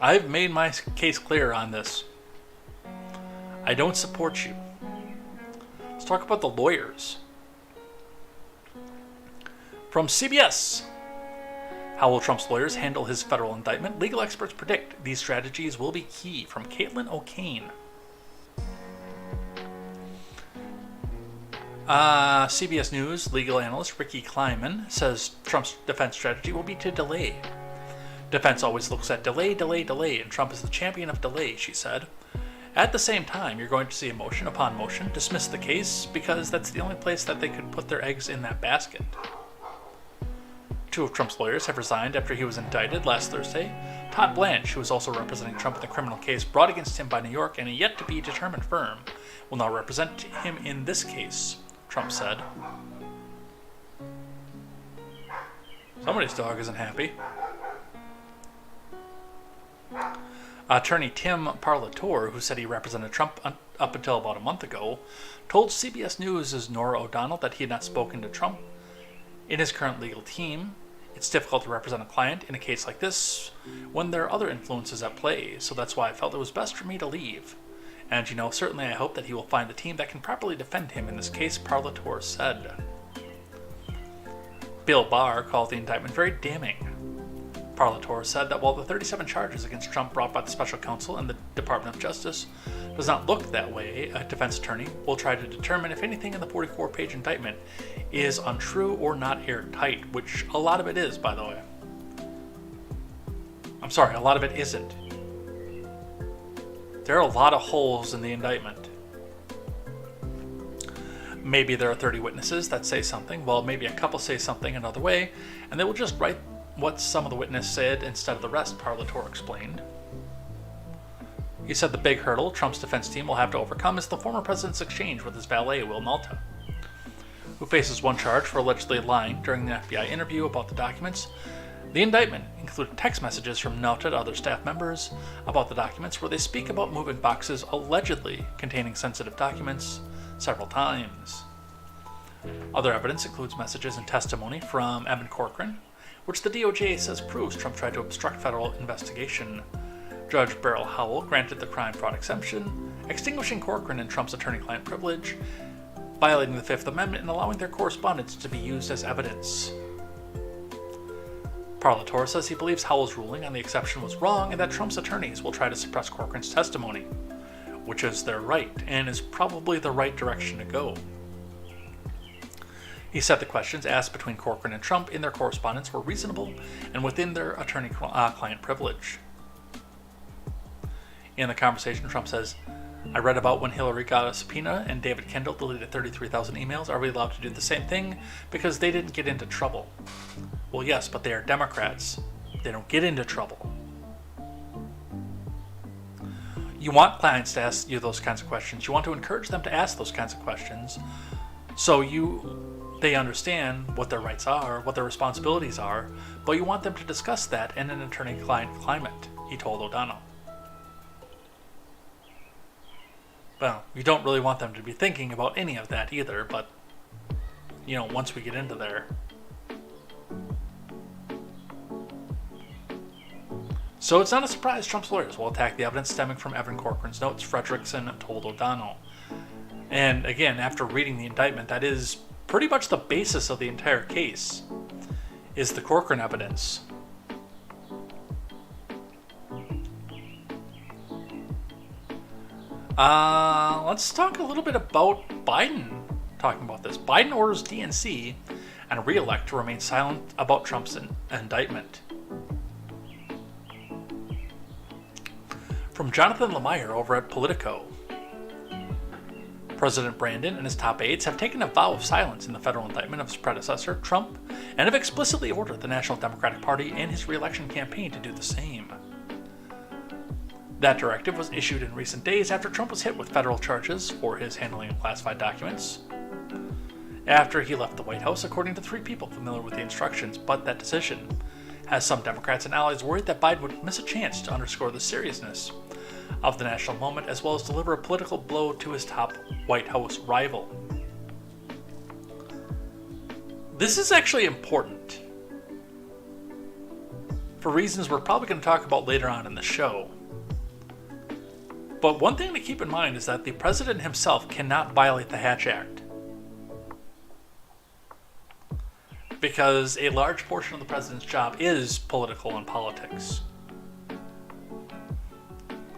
I've made my case clear on this. I don't support you. Let's talk about the lawyers. From CBS, how will Trump's lawyers handle his federal indictment? Legal experts predict these strategies will be key. From Caitlin O'Kane. CBS News legal analyst Ricky Kleiman says Trump's defense strategy will be to delay. Defense always looks at delay, and Trump is the champion of delay, she said. At the same time, you're going to see a motion upon motion dismiss the case because that's the only place that they could put their eggs in that basket. Two of Trump's lawyers have resigned after he was indicted last Thursday. Todd Blanche, who is also representing Trump in the criminal case brought against him by New York and a yet-to-be-determined firm, will now represent him in this case, Trump said. Somebody's dog isn't happy. Attorney Tim Parlatore, who said he represented Trump up until about a month ago, told CBS News' Nora O'Donnell that he had not spoken to Trump in his current legal team. It's difficult to represent a client in a case like this when there are other influences at play, so that's why I felt it was best for me to leave. And, certainly I hope that he will find the team that can properly defend him in this case, Parlatore said. Bill Barr called the indictment very damning. Parlatore said that while the 37 charges against Trump brought by the special counsel and the Department of Justice does not look that way, a defense attorney will try to determine if anything in the 44-page indictment is untrue or not airtight, which a lot of it is, by the way. I'm sorry, a lot of it isn't. There are a lot of holes in the indictment. Maybe there are 30 witnesses that say something, well, maybe a couple say something another way, and they will just write what some of the witnesses said instead of the rest, Parlatore explained. He said the big hurdle Trump's defense team will have to overcome is the former president's exchange with his valet, Will Malta, who faces one charge for allegedly lying during the FBI interview about the documents. The indictment included text messages from Malta to other staff members about the documents where they speak about moving boxes allegedly containing sensitive documents several times. Other evidence includes messages and testimony from Evan Corcoran, which the DOJ says proves Trump tried to obstruct federal investigation. Judge Beryl Howell granted the crime fraud exemption, extinguishing Corcoran and Trump's attorney-client privilege, violating the Fifth Amendment and allowing their correspondence to be used as evidence. Parlatore says he believes Howell's ruling on the exception was wrong and that Trump's attorneys will try to suppress Corcoran's testimony. which is their right, and is probably the right direction to go. He said the questions asked between Corcoran and Trump in their correspondence were reasonable and within their attorney-client privilege. In the conversation, Trump says, I read about when Hillary got a subpoena and David Kendall deleted 33,000 emails. Are we allowed to do the same thing? Because they didn't get into trouble. Well, yes, but they are Democrats. They don't get into trouble. You want clients to ask you those kinds of questions. You want to encourage them to ask those kinds of questions so they understand what their rights are, what their responsibilities are, but you want them to discuss that in an attorney-client climate, he told O'Donnell. Well, you don't really want them to be thinking about any of that either, but, once we get into there. So it's not a surprise Trump's lawyers will attack the evidence stemming from Evan Corcoran's notes, Fredrickson told O'Donnell. And again, after reading the indictment, that is pretty much the basis of the entire case, is the Corcoran evidence. Let's talk a little bit about Biden talking about this. Biden orders DNC and re-elect to remain silent about Trump's indictment. From Jonathan Lemire over at Politico. President Brandon and his top aides have taken a vow of silence in the federal indictment of his predecessor, Trump, and have explicitly ordered the National Democratic Party and his re-election campaign to do the same. That directive was issued in recent days after Trump was hit with federal charges for his handling of classified documents after he left the White House, according to 3 people familiar with the instructions, but that decision has some Democrats and allies worried that Biden would miss a chance to underscore the seriousness of the national moment, as well as deliver a political blow to his top White House rival. This is actually important for reasons we're probably going to talk about later on in the show. But one thing to keep in mind is that the president himself cannot violate the Hatch Act, because a large portion of the president's job is political and politics.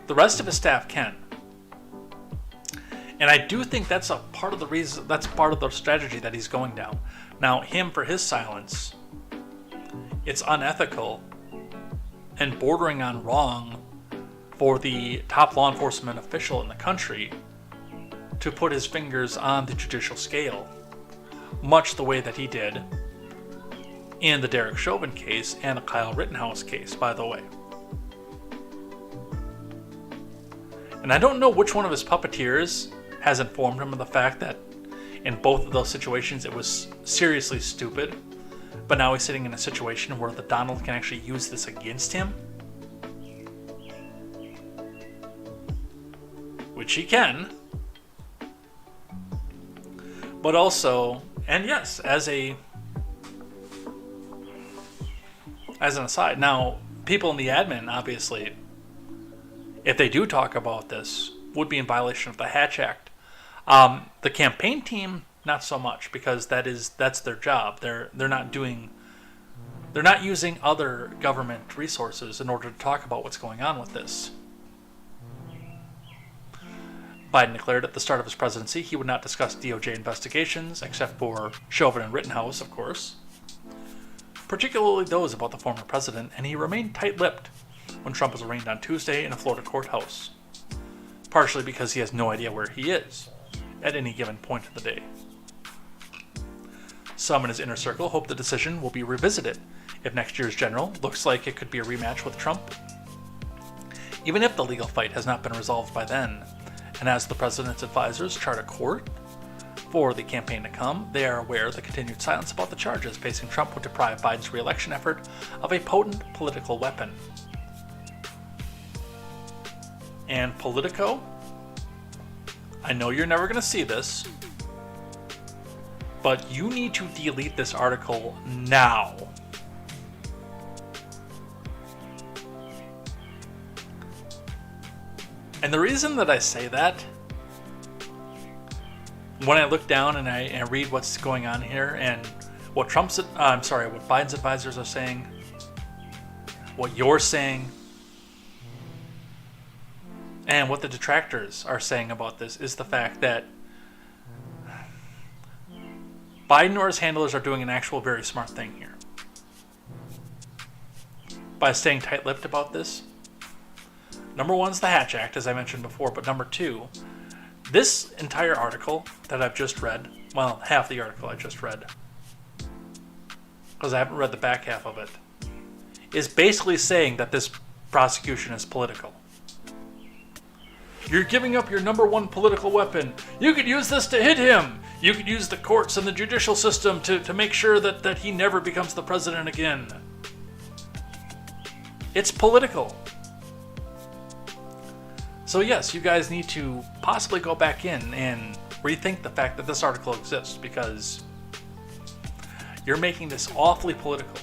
The rest of his staff can. And I do think that's a part of the reason, that's part of the strategy that he's going down. Now, him for his silence, it's unethical and bordering on wrong for the top law enforcement official in the country to put his fingers on the judicial scale, much the way that he did in the Derek Chauvin case and the Kyle Rittenhouse case, by the way. And I don't know which one of his puppeteers has informed him of the fact that in both of those situations it was seriously stupid, but now he's sitting in a situation where the Donald can actually use this against him. Which he can. But also, and yes, as an aside, now people in the admin, obviously, if they do talk about this, would be in violation of the Hatch Act. The campaign team, not so much, because that's their job. They're not using other government resources in order to talk about what's going on with this. Biden declared at the start of his presidency he would not discuss DOJ investigations, except for Chauvin and Rittenhouse, of course, particularly those about the former president, and he remained tight-lipped when Trump was arraigned on Tuesday in a Florida courthouse, partially because he has no idea where he is at any given point of the day. Some in his inner circle hope the decision will be revisited if next year's general looks like it could be a rematch with Trump, even if the legal fight has not been resolved by then. And as the president's advisors chart a course for the campaign to come, they are aware the continued silence about the charges facing Trump would deprive Biden's re-election effort of a potent political weapon. And Politico, I know you're never going to see this, but you need to delete this article now. And the reason that I say that, when I look down and I read what's going on here and what what Biden's advisors are saying, what you're saying, And what the detractors are saying about this is the fact that Biden or his handlers are doing an actual very smart thing here by staying tight-lipped about this. Number one is the Hatch Act, as I mentioned before, but number two, this entire article that I've just read, well, half the article I just read, because I haven't read the back half of it, is basically saying that this prosecution is political. You're giving up your number one political weapon. You could use this to hit him. You could use the courts and the judicial system to make sure that he never becomes the president again. It's political. So yes, you guys need to possibly go back in and rethink the fact that this article exists, because you're making this awfully political.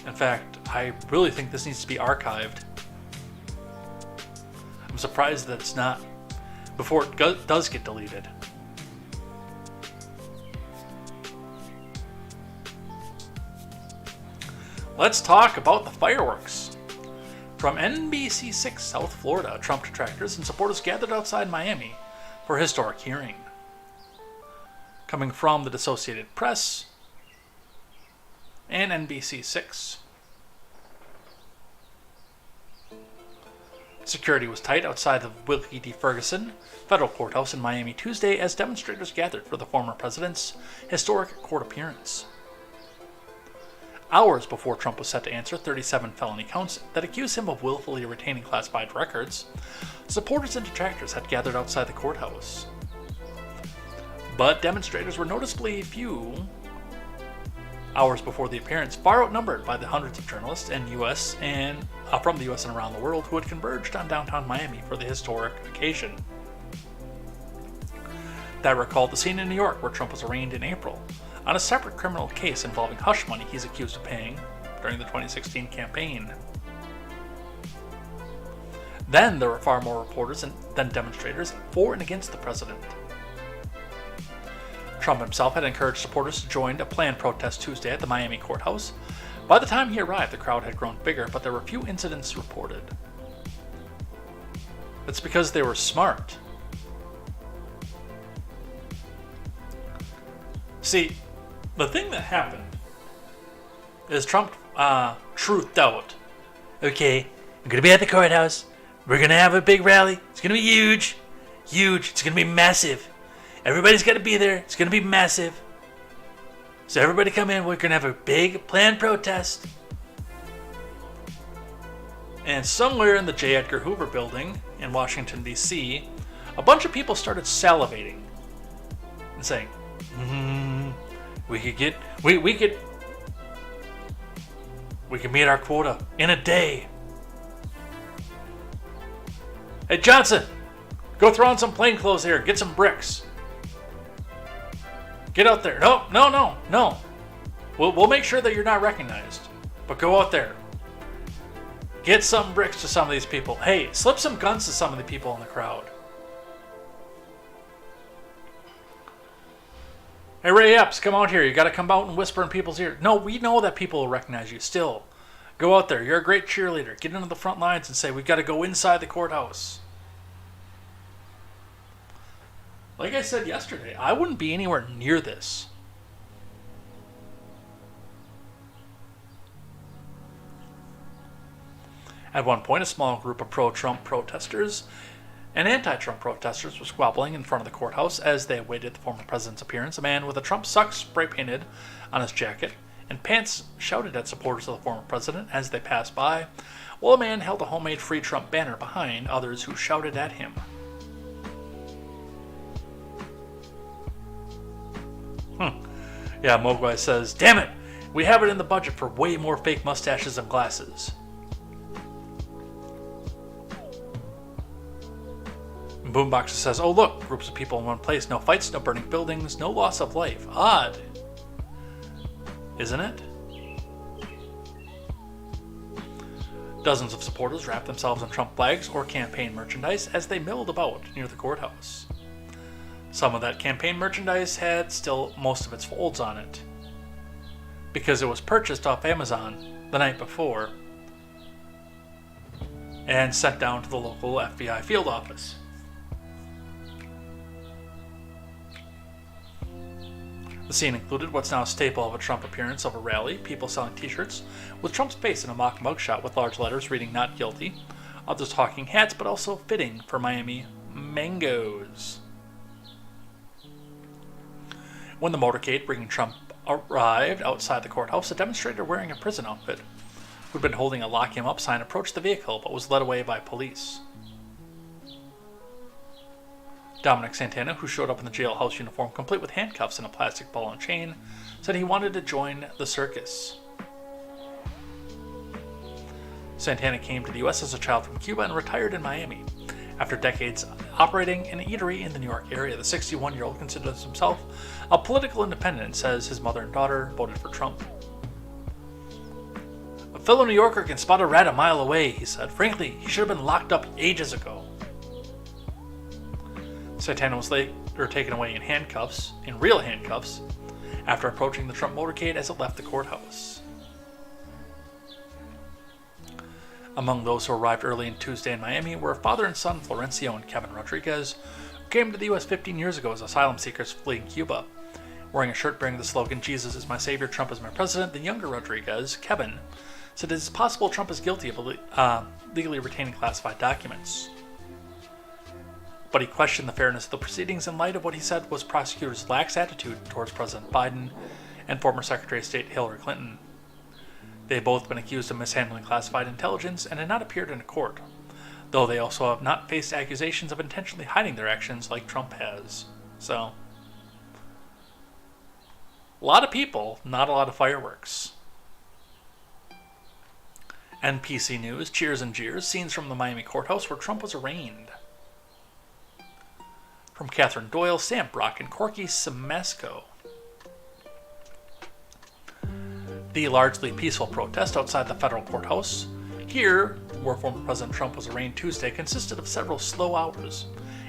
In fact, I really think this needs to be archived. I'm surprised that it's not before it does get deleted. Let's talk about the fireworks. From NBC6 South Florida, Trump detractors and supporters gathered outside Miami for a historic hearing. Coming from the Associated Press and NBC6. Security was tight outside the Wilkie D. Ferguson federal courthouse in Miami Tuesday as demonstrators gathered for the former president's historic court appearance. Hours before Trump was set to answer 37 felony counts that accuse him of willfully retaining classified records, supporters and detractors had gathered outside the courthouse. But demonstrators were noticeably few hours before the appearance, far outnumbered by the hundreds of journalists and from the U.S. and around the world who had converged on downtown Miami for the historic occasion. That recalled the scene in New York where Trump was arraigned in April on a separate criminal case involving hush money he's accused of paying during the 2016 campaign. Then there were far more reporters than demonstrators for and against the president. Trump himself had encouraged supporters to join a planned protest Tuesday at the Miami courthouse. By the time he arrived, the crowd had grown bigger, but there were few incidents reported. It's because they were smart. See, the thing that happened is Trump truthed out. Okay, I'm going to be at the courthouse. We're going to have a big rally. It's going to be huge. Huge. It's going to be massive. Everybody's got to be there. It's going to be massive. So everybody come in. We're going to have a big planned protest. And somewhere in the J. Edgar Hoover building in Washington, D.C., a bunch of people started salivating and saying, we could meet our quota in a day. Hey, Johnson, go throw on some plainclothes here. Get some bricks. Get out there. No. We'll make sure that you're not recognized. But go out there. Get some bricks to some of these people. Hey, slip some guns to some of the people in the crowd. Hey, Ray Epps, come out here. You got to come out and whisper in people's ears. No, we know that people will recognize you still. Go out there. You're a great cheerleader. Get into the front lines and say, we've got to go inside the courthouse. Like I said yesterday, I wouldn't be anywhere near this. At one point, a small group of pro-Trump protesters and anti-Trump protesters were squabbling in front of the courthouse as they awaited the former president's appearance. A man with a Trump suck spray-painted on his jacket and pants shouted at supporters of the former president as they passed by, while a man held a homemade Free Trump banner behind others who shouted at him. Yeah, Mogwai says, damn it, we have it in the budget for way more fake mustaches and glasses. And Boomboxer says, oh look, groups of people in one place, no fights, no burning buildings, no loss of life. Odd, isn't it? Dozens of supporters wrapped themselves in Trump flags or campaign merchandise as they milled about near the courthouse. Some of that campaign merchandise had still most of its folds on it, because it was purchased off Amazon the night before. and sent down to the local FBI field office. The scene included what's now a staple of a Trump appearance of a rally, people selling t-shirts with Trump's face in a mock mugshot with large letters reading "Not Guilty," others hawking hats but also fitting for Miami mangoes. When the motorcade bringing Trump arrived outside the courthouse, a demonstrator wearing a prison outfit, who'd been holding a "Lock Him Up" sign, approached the vehicle but was led away by police. Dominic Santana, who showed up in the jailhouse uniform complete with handcuffs and a plastic ball and chain, said he wanted to join the circus. Santana came to the U.S. as a child from Cuba and retired in Miami. After decades operating an eatery in the New York area, the 61-year-old considers himself a political independent and says his mother and daughter voted for Trump. "A fellow New Yorker can spot a rat a mile away," he said. "Frankly, he should have been locked up ages ago." Santana was later taken away in real handcuffs, after approaching the Trump motorcade as it left the courthouse. Among those who arrived early on Tuesday in Miami were father and son Florencio and Kevin Rodriguez, who came to the U.S. 15 years ago as asylum seekers fleeing Cuba. Wearing a shirt bearing the slogan "Jesus is my savior, Trump is my president," the younger Rodriguez, Kevin, said it is possible Trump is guilty of legally retaining classified documents. But he questioned the fairness of the proceedings in light of what he said was prosecutors' lax attitude towards President Biden and former Secretary of State Hillary Clinton. They have both been accused of mishandling classified intelligence and had not appeared in a court, though they also have not faced accusations of intentionally hiding their actions like Trump has. So, a lot of people, not a lot of fireworks. NPC News, cheers and jeers, scenes from the Miami courthouse where Trump was arraigned. From Catherine Doyle, Sam Brock, and Corky Simasco. The largely peaceful protest outside the federal courthouse, here, where former President Trump was arraigned Tuesday, consisted of several slow hours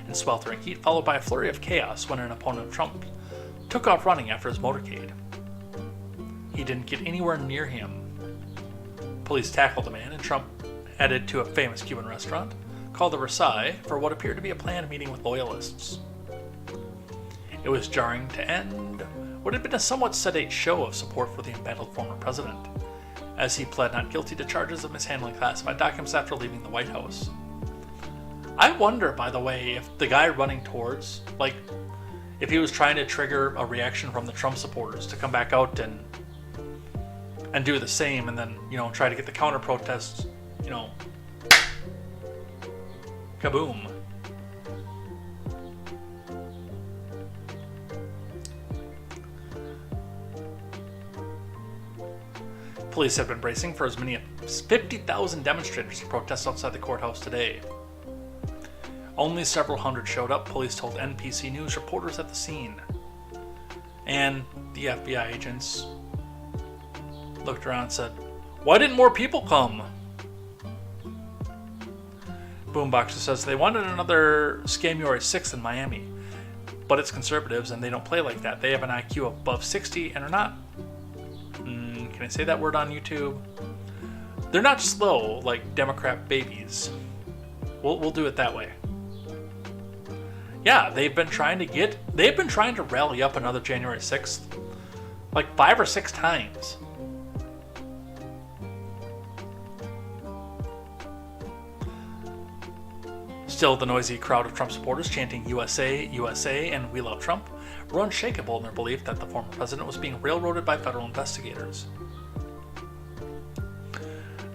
in sweltering heat, followed by a flurry of chaos when an opponent of Trump took off running after his motorcade. He didn't get anywhere near him. Police tackled the man, and Trump headed to a famous Cuban restaurant called the Versailles for what appeared to be a planned meeting with loyalists. It was jarring to end what had been a somewhat sedate show of support for the embattled former president, as he pled not guilty to charges of mishandling classified documents after leaving the White House. I wonder, by the way, if the guy running towards, if he was trying to trigger a reaction from the Trump supporters to come back out and do the same, and then, try to get the counter protests, kaboom. Police have been bracing for as many as 50,000 demonstrators to protest outside the courthouse today. Only several hundred showed up, police told NPC News reporters at the scene. And the FBI agents looked around and said, "Why didn't more people come?" Boomboxer says they wanted another Scamuary 6 in Miami, but it's conservatives and they don't play like that. They have an IQ above 60 and are not, can I say that word on YouTube? They're not slow like Democrat babies. We'll do it that way. Yeah, they've been trying to rally up another January 6th like 5 or 6 times. Still, the noisy crowd of Trump supporters chanting "USA, USA," and "We love Trump" were unshakable in their belief that the former president was being railroaded by federal investigators.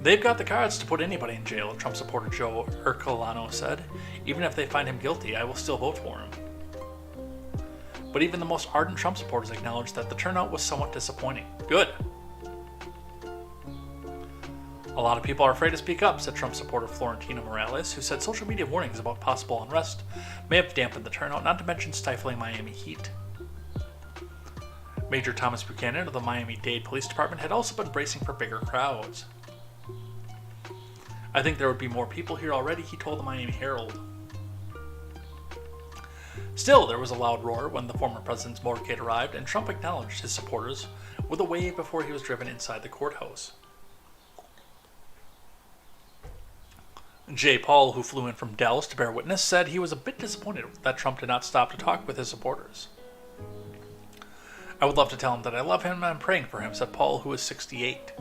"They've got the cards to put anybody in jail," Trump supporter Joe Ercolano said. "Even if they find him guilty, I will still vote for him." But even the most ardent Trump supporters acknowledged that the turnout was somewhat disappointing. Good. "A lot of people are afraid to speak up," said Trump supporter Florentino Morales, who said social media warnings about possible unrest may have dampened the turnout, not to mention stifling Miami heat. Major Thomas Buchanan of the Miami-Dade Police Department had also been bracing for bigger crowds. "I think there would be more people here already," he told the Miami Herald. Still, there was a loud roar when the former president's motorcade arrived, and Trump acknowledged his supporters with a wave before he was driven inside the courthouse. Jay Paul, who flew in from Dallas to bear witness, said he was a bit disappointed that Trump did not stop to talk with his supporters. "I would love to tell him that I love him and I'm praying for him," said Paul, who is 68.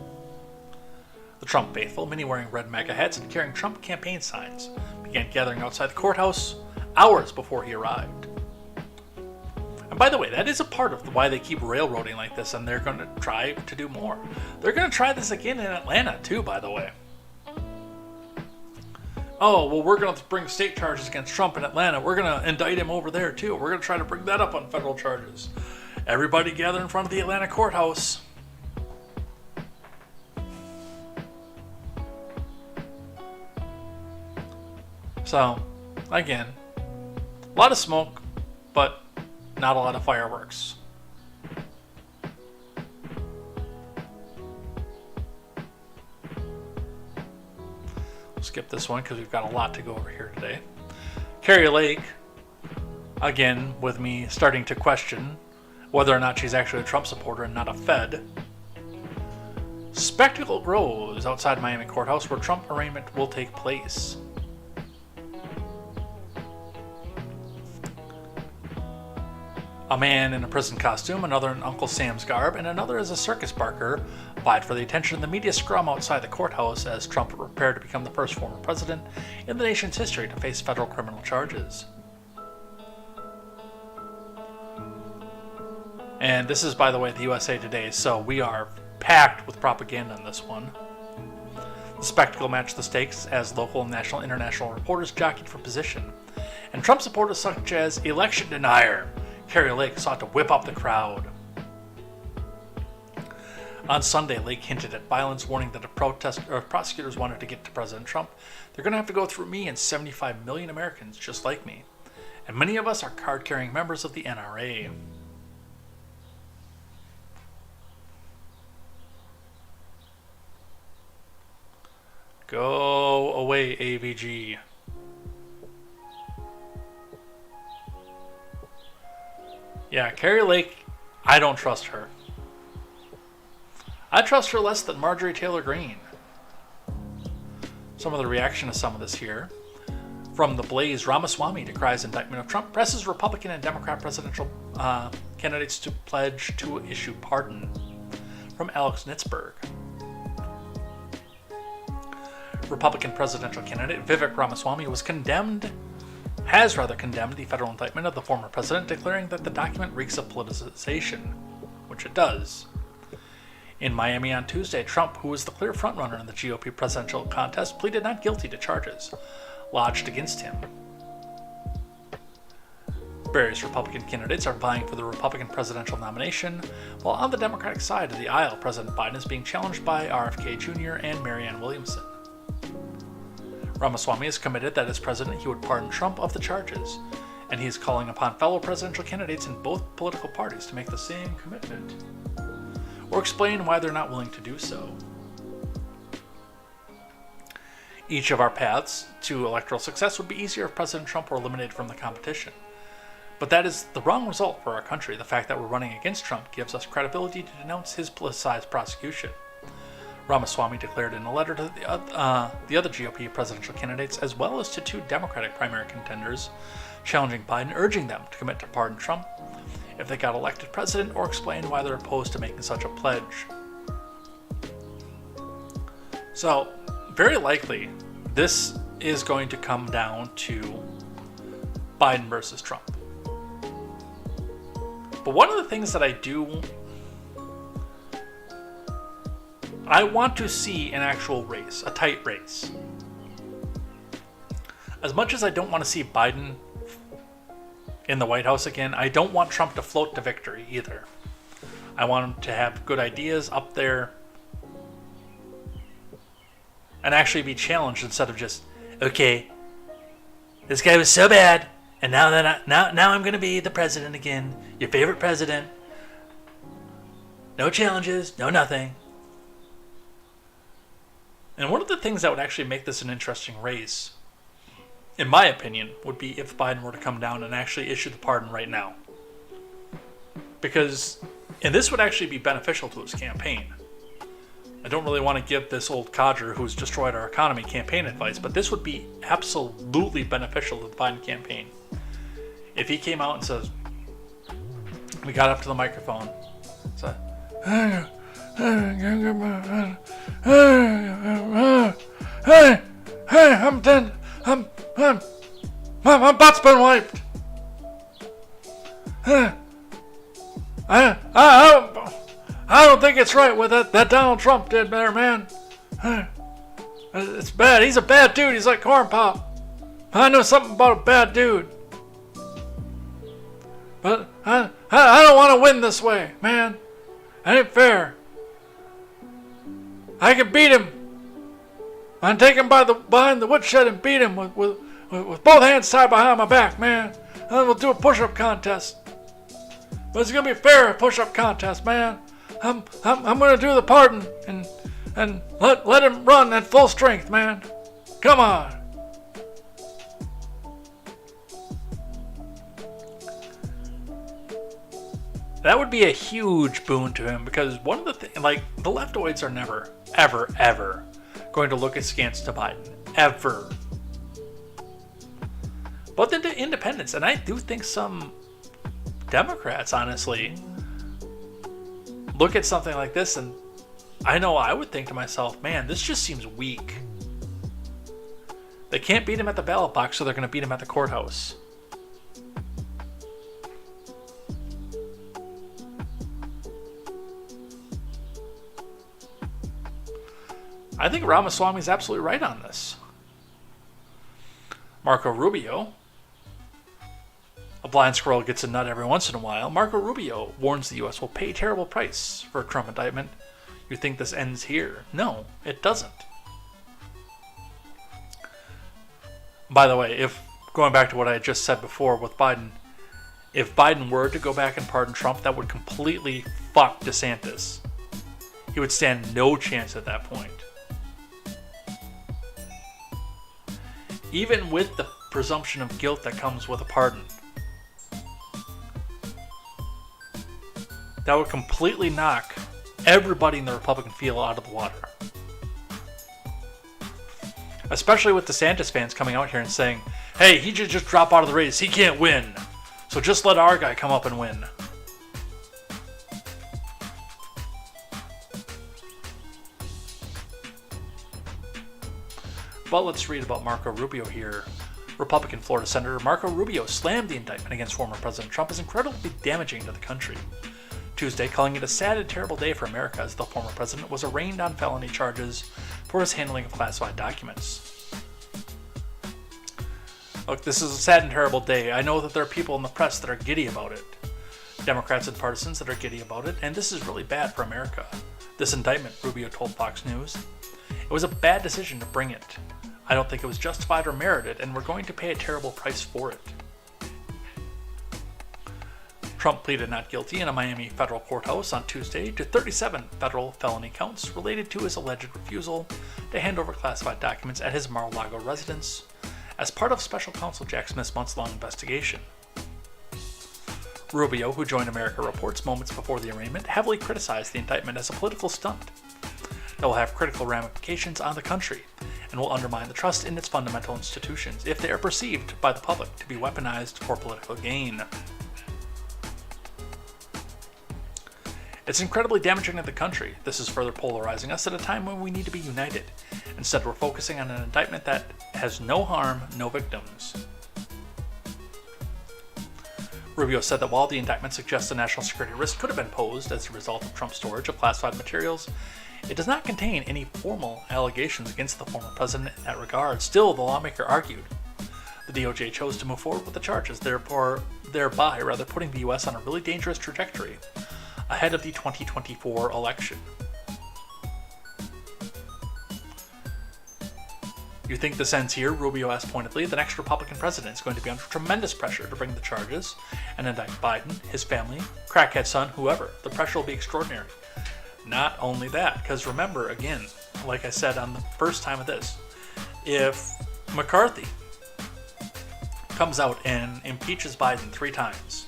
The Trump faithful, many wearing red MAGA hats and carrying Trump campaign signs, began gathering outside the courthouse hours before he arrived. And by the way, that is a part of why they keep railroading like this, and they're going to try to do more. They're going to try this again in Atlanta, too, by the way. "Oh, well, we're going to bring state charges against Trump in Atlanta. We're going to indict him over there, too. We're going to try to bring that up on federal charges." Everybody gather in front of the Atlanta courthouse. So, again, a lot of smoke, but not a lot of fireworks. We'll skip this one because we've got a lot to go over here today. Carrie Lake, again, with me starting to question whether or not she's actually a Trump supporter and not a Fed. Spectacle grows outside Miami courthouse where Trump arraignment will take place. A man in a prison costume, another in Uncle Sam's garb, and another as a circus barker vied for the attention of the media scrum outside the courthouse as Trump prepared to become the first former president in the nation's history to face federal criminal charges. And this is, by the way, the USA Today, so we are packed with propaganda on this one. The spectacle matched the stakes as local, national, and international reporters jockeyed for position. And Trump supporters such as election denier Carrie Lake sought to whip up the crowd. On Sunday, Lake hinted at violence, warning that if prosecutors wanted to get to President Trump, they're going to have to go through me and 75 million Americans just like me. And many of us are card-carrying members of the NRA. Go away, AVG. Yeah, Carrie Lake, I don't trust her. I trust her less than Marjorie Taylor Greene. Some of the reaction to some of this here. From the Blaze, Ramaswamy decries indictment of Trump, presses Republican and Democrat presidential candidates to pledge to issue pardon. From Alex Nitzberg. Republican presidential candidate Vivek Ramaswamy has condemned the federal indictment of the former president, declaring that the document reeks of politicization, which it does. In Miami on Tuesday, Trump, who was the clear frontrunner in the GOP presidential contest, pleaded not guilty to charges lodged against him. Various Republican candidates are vying for the Republican presidential nomination, while on the Democratic side of the aisle, President Biden is being challenged by RFK Jr. and Marianne Williamson. Ramaswamy is committed that as president he would pardon Trump of the charges, and he is calling upon fellow presidential candidates in both political parties to make the same commitment, or explain why they're not willing to do so. Each of our paths to electoral success would be easier if President Trump were eliminated from the competition. But that is the wrong result for our country. The fact that we're running against Trump gives us credibility to denounce his politicized prosecution. Ramaswamy declared in a letter to the other GOP presidential candidates, as well as to two Democratic primary contenders, challenging Biden, urging them to commit to pardon Trump if they got elected president, or explain why they're opposed to making such a pledge. So, very likely, this is going to come down to Biden versus Trump. But one of the things that I want to see an actual race, a tight race. As much as I don't want to see Biden in the White House again, I don't want Trump to float to victory either. I want him to have good ideas up there and actually be challenged instead of just, okay, this guy was so bad, and now I'm going to be the president again, your favorite president. No challenges, no nothing. And one of the things that would actually make this an interesting race, in my opinion, would be if Biden were to come down and actually issue the pardon right now. And this would actually be beneficial to his campaign. I don't really want to give this old codger who's destroyed our economy campaign advice, but this would be absolutely beneficial to the Biden campaign. If he came out and says, we got up to the microphone, said, hey, I'm dead. My butt's been wiped. I don't think it's right what that Donald Trump did there, man. It's bad. He's a bad dude. He's like Corn Pop. I know something about a bad dude. But I don't want to win this way, man. It ain't fair. I can beat him. I can take him behind the woodshed and beat him with both hands tied behind my back, man. And then we'll do a push-up contest. But it's gonna be a fair push-up contest, man. I'm gonna do the pardon and let him run at full strength, man. Come on. That would be a huge boon to him, because one of the things, like, the leftoids are never, ever, ever going to look askance to Biden. Ever. But the independents, and I do think some Democrats, honestly, look at something like this, and I know I would think to myself, man, this just seems weak. They can't beat him at the ballot box, so they're going to beat him at the courthouse. I think Ramaswamy is absolutely right on this. Marco Rubio, a blind squirrel gets a nut every once in a while. Marco Rubio warns the U.S. will pay a terrible price for a Trump indictment. You think this ends here? No, it doesn't. By the way, if going back to what I just said before with Biden, if Biden were to go back and pardon Trump, that would completely fuck DeSantis. He would stand no chance at that point. Even with the presumption of guilt that comes with a pardon, that would completely knock everybody in the Republican field out of the water. Especially with DeSantis fans coming out here and saying, hey, he should just drop out of the race. He can't win. So just let our guy come up and win. But let's read about Marco Rubio here. Republican Florida Senator Marco Rubio slammed the indictment against former President Trump as incredibly damaging to the country. Tuesday, calling it a sad and terrible day for America as the former president was arraigned on felony charges for his handling of classified documents. Look, this is a sad and terrible day. I know that there are people in the press that are giddy about it. Democrats and partisans that are giddy about it, and this is really bad for America. This indictment, Rubio told Fox News. It was a bad decision to bring it. I don't think it was justified or merited, and we're going to pay a terrible price for it. Trump pleaded not guilty in a Miami federal courthouse on Tuesday to 37 federal felony counts related to his alleged refusal to hand over classified documents at his Mar-a-Lago residence as part of special counsel Jack Smith's months-long investigation. Rubio, who joined America Reports moments before the arraignment, heavily criticized the indictment as a political stunt that will have critical ramifications on the country and will undermine the trust in its fundamental institutions if they are perceived by the public to be weaponized for political gain. It's incredibly damaging to the country. This is further polarizing us at a time when we need to be united. Instead, we're focusing on an indictment that has no harm, no victims. Rubio said that while the indictment suggests a national security risk could have been posed as a result of Trump's storage of classified materials, it does not contain any formal allegations against the former president in that regard. Still, the lawmaker argued, the DOJ chose to move forward with the charges, thereby putting the U.S. on a really dangerous trajectory ahead of the 2024 election. You think this ends here? Rubio asked pointedly. The next Republican president is going to be under tremendous pressure to bring the charges and indict Biden, his family, crackhead son, whoever. The pressure will be extraordinary. Not only that, because remember, again, like I said on the first time of this, if McCarthy comes out and impeaches Biden 3 times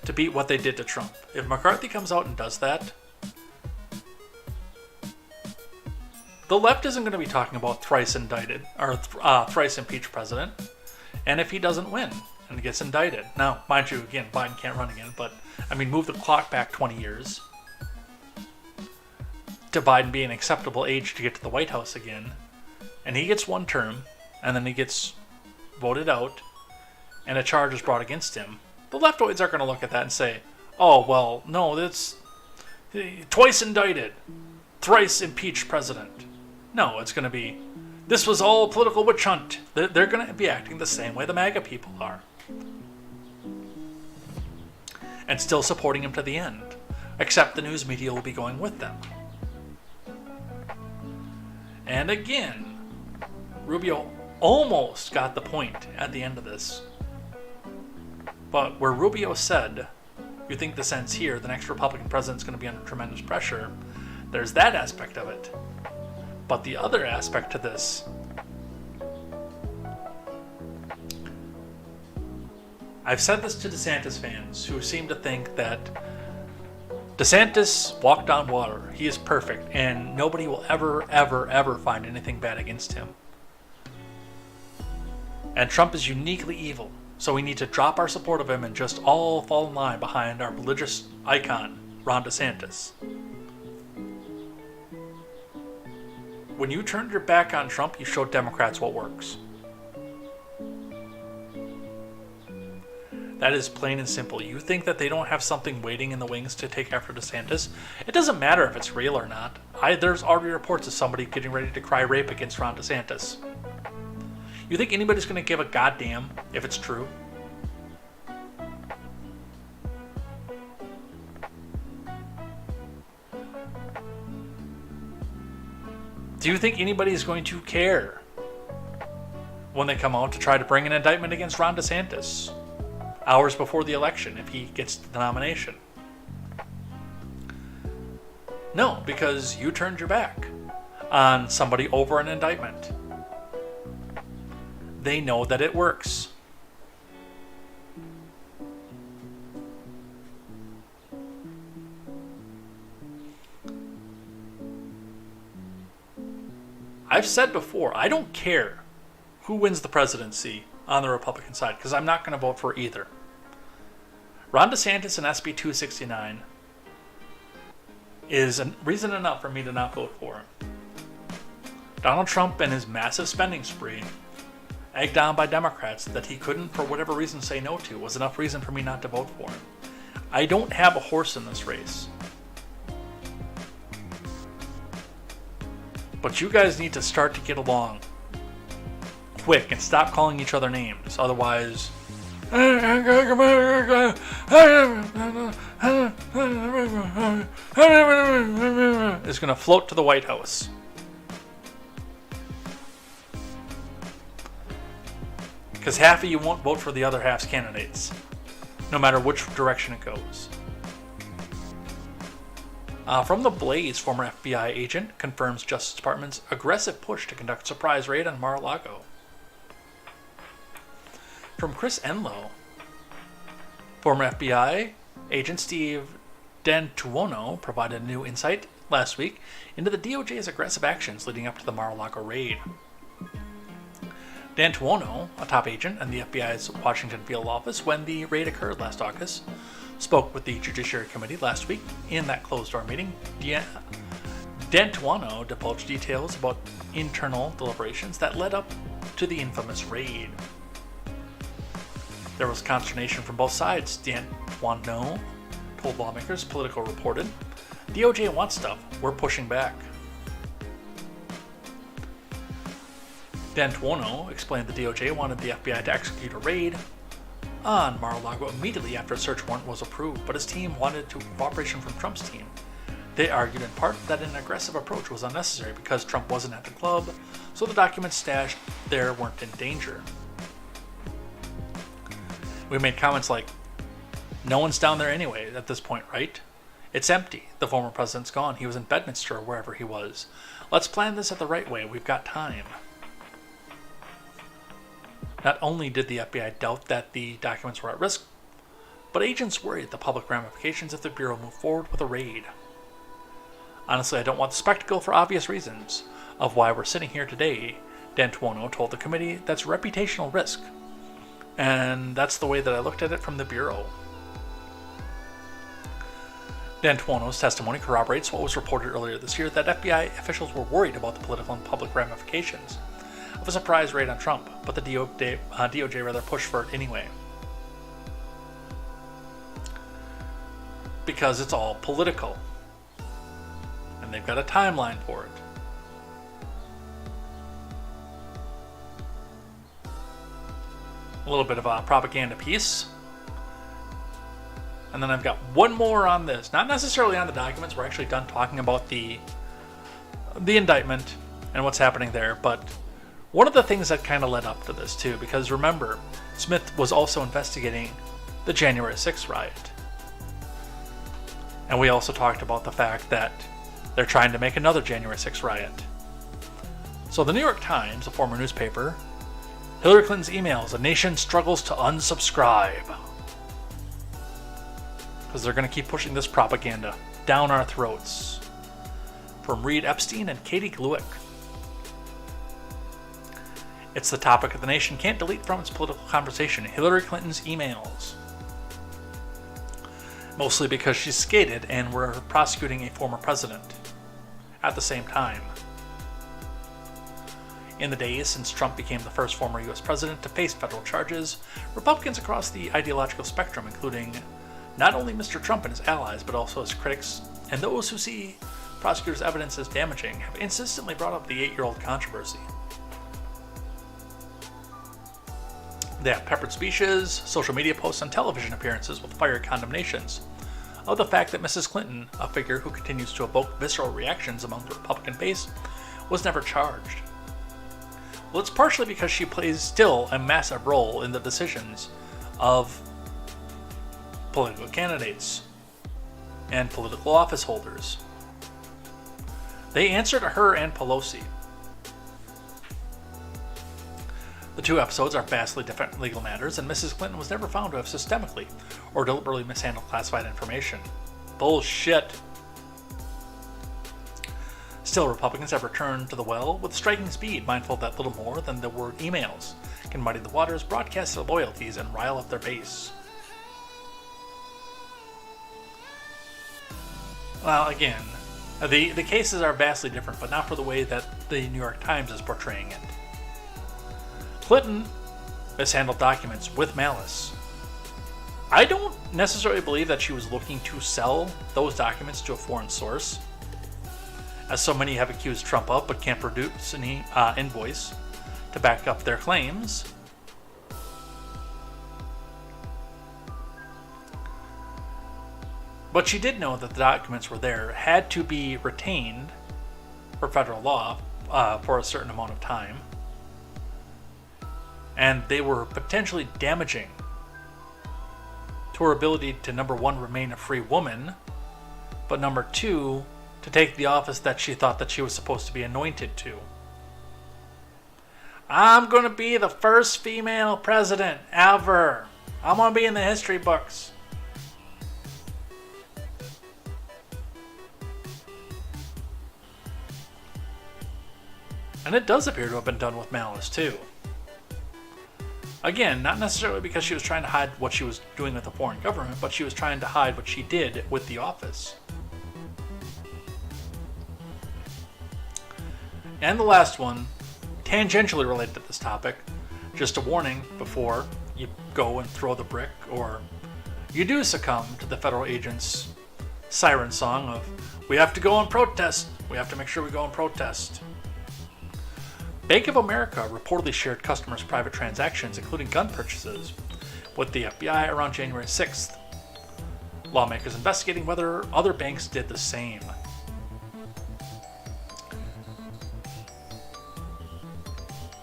to beat what they did to Trump, if McCarthy comes out and does that, the left isn't going to be talking about thrice indicted or thrice impeached president, and if he doesn't win and gets indicted. Now, mind you, again, Biden can't run again, but I mean, move the clock back 20 years to Biden being an acceptable age to get to the White House again, and he gets one term, and then he gets voted out, and a charge is brought against him. The leftoids are going to look at that and say, oh, well, no, that's twice indicted, thrice impeached president. No, it's going to be, this was all a political witch hunt. They're going to be acting the same way the MAGA people are. And still supporting him to the end. Except the news media will be going with them. And again, Rubio almost got the point at the end of this. But where Rubio said, you think this ends here, the next Republican president's going to be under tremendous pressure, there's that aspect of it. But the other aspect to this, I've said this to DeSantis fans who seem to think that DeSantis walked on water. He is perfect, and nobody will ever, ever, ever find anything bad against him. And Trump is uniquely evil, so we need to drop our support of him and just all fall in line behind our religious icon, Ron DeSantis. When you turned your back on Trump, you showed Democrats what works. That is plain and simple. You think that they don't have something waiting in the wings to take after DeSantis? It doesn't matter if it's real or not. There's already reports of somebody getting ready to cry rape against Ron DeSantis. You think anybody's going to give a goddamn if it's true? Do you think anybody's going to care when they come out to try to bring an indictment against Ron DeSantis hours before the election if he gets the nomination? No, because you turned your back on somebody over an indictment. They know that it works. I've said before, I don't care who wins the presidency on the Republican side, because I'm not going to vote for either. Ron DeSantis and SB 269 is a reason enough for me to not vote for him. Donald Trump and his massive spending spree, egged on by Democrats that he couldn't, for whatever reason, say no to, was enough reason for me not to vote for him. I don't have a horse in this race. But you guys need to start to get along quick and stop calling each other names. Otherwise, is going to float to the White House. Because half of you won't vote for the other half's candidates, no matter which direction it goes. From the Blaze, former FBI agent confirms Justice Department's aggressive push to conduct surprise raid on Mar-a-Lago. From Chris Enlow, former FBI agent Steve D'Antuono provided a new insight last week into the DOJ's aggressive actions leading up to the Mar-a-Lago raid. D'Antuono, a top agent in the FBI's Washington field office when the raid occurred last August, spoke with the Judiciary Committee last week in that closed-door meeting. D'Antuono divulged details about internal deliberations that led up to the infamous raid. There was consternation from both sides. D'Antuono told lawmakers, Politico reported, DOJ wants stuff, we're pushing back. D'Antuono explained the DOJ wanted the FBI to execute a raid on Mar-a-Lago immediately after a search warrant was approved, but his team wanted cooperation from Trump's team. They argued in part that an aggressive approach was unnecessary because Trump wasn't at the club, so the documents stashed there weren't in danger. We made comments like, no one's down there anyway at this point, right? It's empty. The former president's gone. He was in Bedminster or wherever he was. Let's plan this at the right way. We've got time. Not only did the FBI doubt that the documents were at risk, but agents worried the public ramifications if the Bureau moved forward with a raid. Honestly, I don't want the spectacle for obvious reasons. of why we're sitting here today, D'Antuono told the committee that's reputational risk. And that's the way that I looked at it from the Bureau. D'Antuono's testimony corroborates what was reported earlier this year that FBI officials were worried about the political and public ramifications of a surprise raid on Trump, but the DOJ rather pushed for it anyway. Because it's all political. And they've got a timeline for it. A little bit of a propaganda piece. And then I've got one more on this. Not necessarily on the documents. We're actually done talking about the indictment and what's happening there. But one of the things that kind of led up to this too, because remember, Smith was also investigating the January 6th riot. And we also talked about the fact that they're trying to make another January 6th riot. So the New York Times, a former newspaper, Hillary Clinton's emails, a nation struggles to unsubscribe. Because they're going to keep pushing this propaganda down our throats. From Reed Epstein and Katie Gluick. It's the topic of the nation can't delete from its political conversation, Hillary Clinton's emails. Mostly because she's skated and we're prosecuting a former president at the same time. In the days since Trump became the first former U.S. president to face federal charges, Republicans across the ideological spectrum, including not only Mr. Trump and his allies, but also his critics and those who see prosecutors' evidence as damaging, have insistently brought up the 8-year-old controversy. They have peppered speeches, social media posts, and television appearances with fiery condemnations of the fact that Mrs. Clinton, a figure who continues to evoke visceral reactions among the Republican base, was never charged. Well, it's partially because she plays still a massive role in the decisions of political candidates and political office holders. They answer to her and Pelosi. The two episodes are vastly different legal matters, and Mrs. Clinton was never found to have systemically or deliberately mishandled classified information. Bullshit. Still, Republicans have returned to the well with striking speed, mindful that little more than the word emails can muddy the waters, broadcast their loyalties, and rile up their base. Well, again, the cases are vastly different, but not for the way that the New York Times is portraying it. Clinton mishandled documents with malice. I don't necessarily believe that she was looking to sell those documents to a foreign source, as so many have accused Trump of, but can't produce any invoice to back up their claims. But she did know that the documents were there, had to be retained for federal law for a certain amount of time. And they were potentially damaging to her ability to, number one, remain a free woman, but number two, to take the office that she thought that she was supposed to be anointed to. I'm going to be the first female president ever. I'm going to be in the history books. And it does appear to have been done with malice, too. Again, not necessarily because she was trying to hide what she was doing with the foreign government, but she was trying to hide what she did with the office. And the last one, tangentially related to this topic, just a warning before you go and throw the brick or you do succumb to the federal agent's siren song of, we have to go and protest, we have to make sure we go and protest. Bank of America reportedly shared customers' private transactions, including gun purchases, with the FBI around January 6th. Lawmakers investigating whether other banks did the same.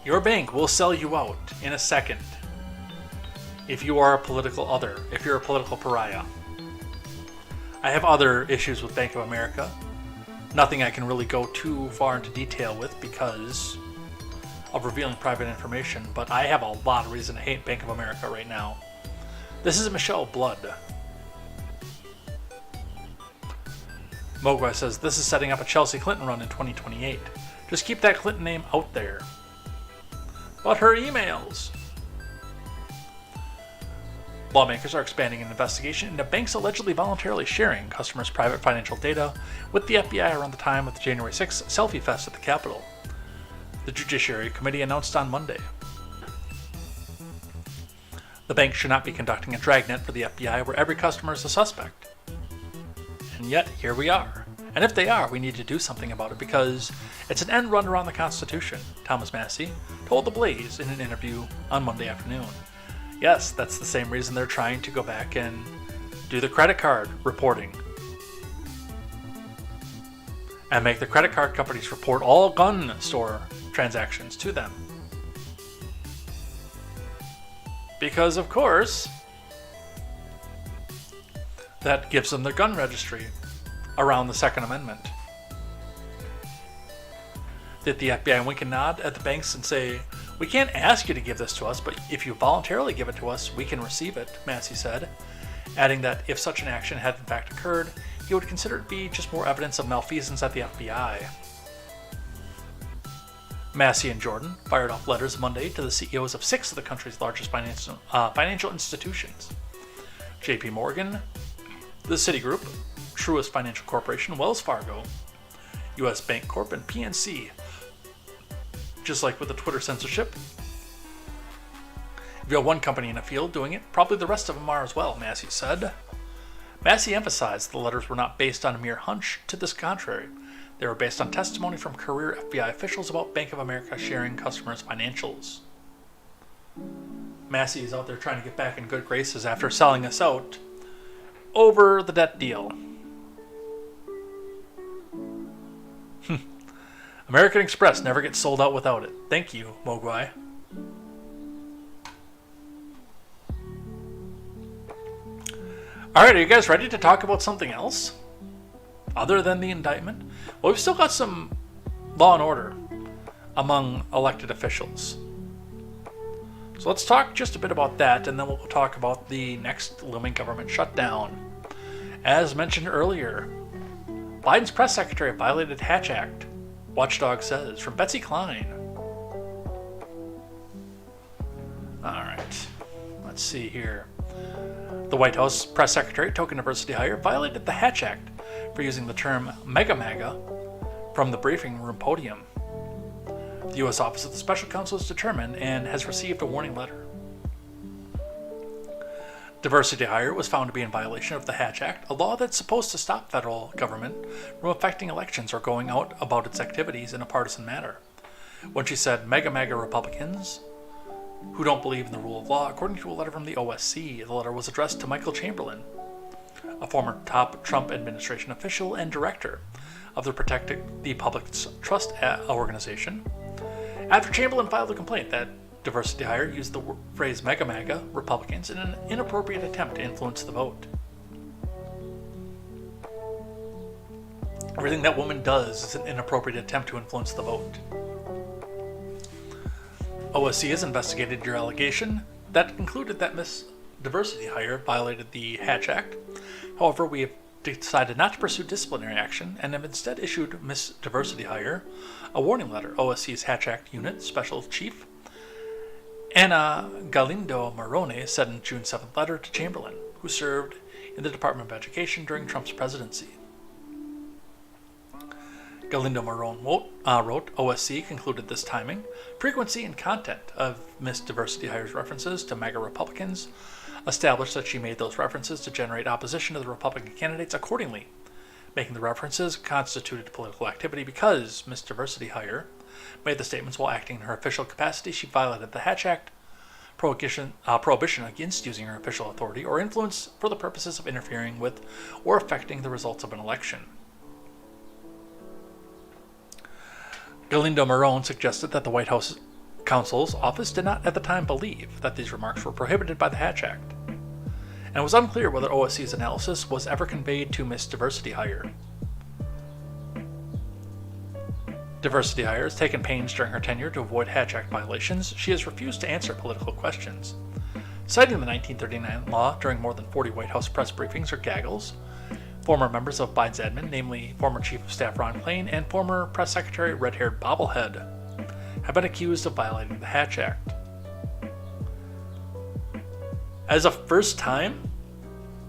Your bank will sell you out in a second if you are a political other, if you're a political pariah. I have other issues with Bank of America. Nothing I can really go too far into detail with because of revealing private information, but I have a lot of reason to hate Bank of America right now. This is Michelle Blood. Mogwai says, this is setting up a Chelsea Clinton run in 2028. Just keep that Clinton name out there. But her emails. Lawmakers are expanding an investigation into banks allegedly voluntarily sharing customers' private financial data with the FBI around the time of the January 6th selfie fest at the Capitol. The Judiciary Committee announced on Monday. The bank should not be conducting a dragnet for the FBI where every customer is a suspect. And yet, here we are. And if they are, we need to do something about it because it's an end run around the Constitution, Thomas Massie told The Blaze in an interview on Monday afternoon. Yes, that's the same reason they're trying to go back and do the credit card reporting. And make the credit card companies report all gun store transactions to them. Because, of course, that gives them their gun registry around the Second Amendment. Did the FBI wink and nod at the banks and say, "We can't ask you to give this to us, but if you voluntarily give it to us, we can receive it," Massie said, adding that if such an action had in fact occurred, he would consider it to be just more evidence of malfeasance at the FBI. Massie and Jordan fired off letters Monday to the CEOs of 6 of the country's largest financial institutions: JP Morgan, the Citigroup, Truist Financial Corporation, Wells Fargo, US Bank Corp, and PNC. Just like with the Twitter censorship, if you have one company in a field doing it, probably the rest of them are as well, Massie said. Massie emphasized the letters were not based on a mere hunch. To this contrary, they were based on testimony from career FBI officials about Bank of America sharing customers' financials. Massie is out there trying to get back in good graces after selling us out over the debt deal. American Express never gets sold out without it. Thank you, Mogwai. Alright, are you guys ready to talk about something else? Other than the indictment? Well, we've still got some law and order among elected officials. So let's talk just a bit about that, and then we'll talk about the next looming government shutdown. As mentioned earlier, Biden's press secretary violated Hatch Act, Watchdog says, from Betsy Klein. Alright, let's see here. The White House press secretary, token diversity hire, violated the Hatch Act for using the term mega MAGA from the briefing room podium. The U.S. Office of the Special Counsel is determined and has received a warning letter. Diversity hire was found to be in violation of the Hatch Act, a law that's supposed to stop federal government from affecting elections or going out about its activities in a partisan manner. When she said mega MAGA Republicans who don't believe in the rule of law, according to a letter from the OSC, the letter was addressed to Michael Chamberlain, a former top Trump administration official and director of the Protect the Public Trust organization, after Chamberlain filed a complaint that diversity hire used the phrase mega MAGA Republicans in an inappropriate attempt to influence the vote. Everything that woman does is an inappropriate attempt to influence the vote. OSC has investigated your allegation that concluded that Miss Diversity Hire violated the Hatch Act. However, we have decided not to pursue disciplinary action and have instead issued Miss Diversity Hire a warning letter. OSC's Hatch Act Unit Special Chief Anna Galindo Marrone said in a June 7th letter to Chamberlain, who served in the Department of Education during Trump's presidency. Galindo Marrone wrote, OSC concluded this timing, frequency, and content of Miss Diversity Hire's references to MAGA Republicans established that she made those references to generate opposition to the Republican candidates accordingly, making the references constituted political activity. Because Miss Diversity Hire made the statements while acting in her official capacity, she violated the Hatch Act prohibition against using her official authority or influence for the purposes of interfering with or affecting the results of an election. Galindo Marrone suggested that the White House counsel's office did not at the time believe that these remarks were prohibited by the Hatch Act, and it was unclear whether OSC's analysis was ever conveyed to Miss Diversity Hire. Diversity Hire has taken pains during her tenure to avoid Hatch Act violations. She has refused to answer political questions. Citing the 1939 law during more than 40 White House press briefings or gaggles, Former members of Biden's admin, namely former Chief of Staff Ron Klain and former Press Secretary Red-Haired Bobblehead, have been accused of violating the Hatch Act. As a first time,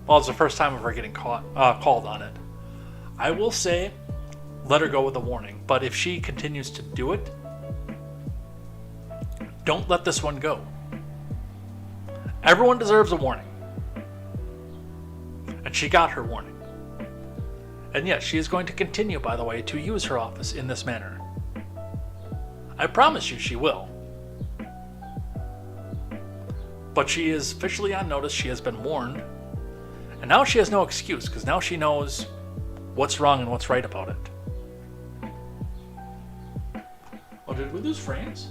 it's the first time of her getting called on it. I will say, let her go with a warning. But if she continues to do it, don't let this one go. Everyone deserves a warning. And she got her warning. And yes, she is going to continue, by the way, to use her office in this manner. I promise you she will. But she is officially on notice. She has been warned. And now she has no excuse, because now she knows what's wrong and what's right about it. Oh, did we lose frames?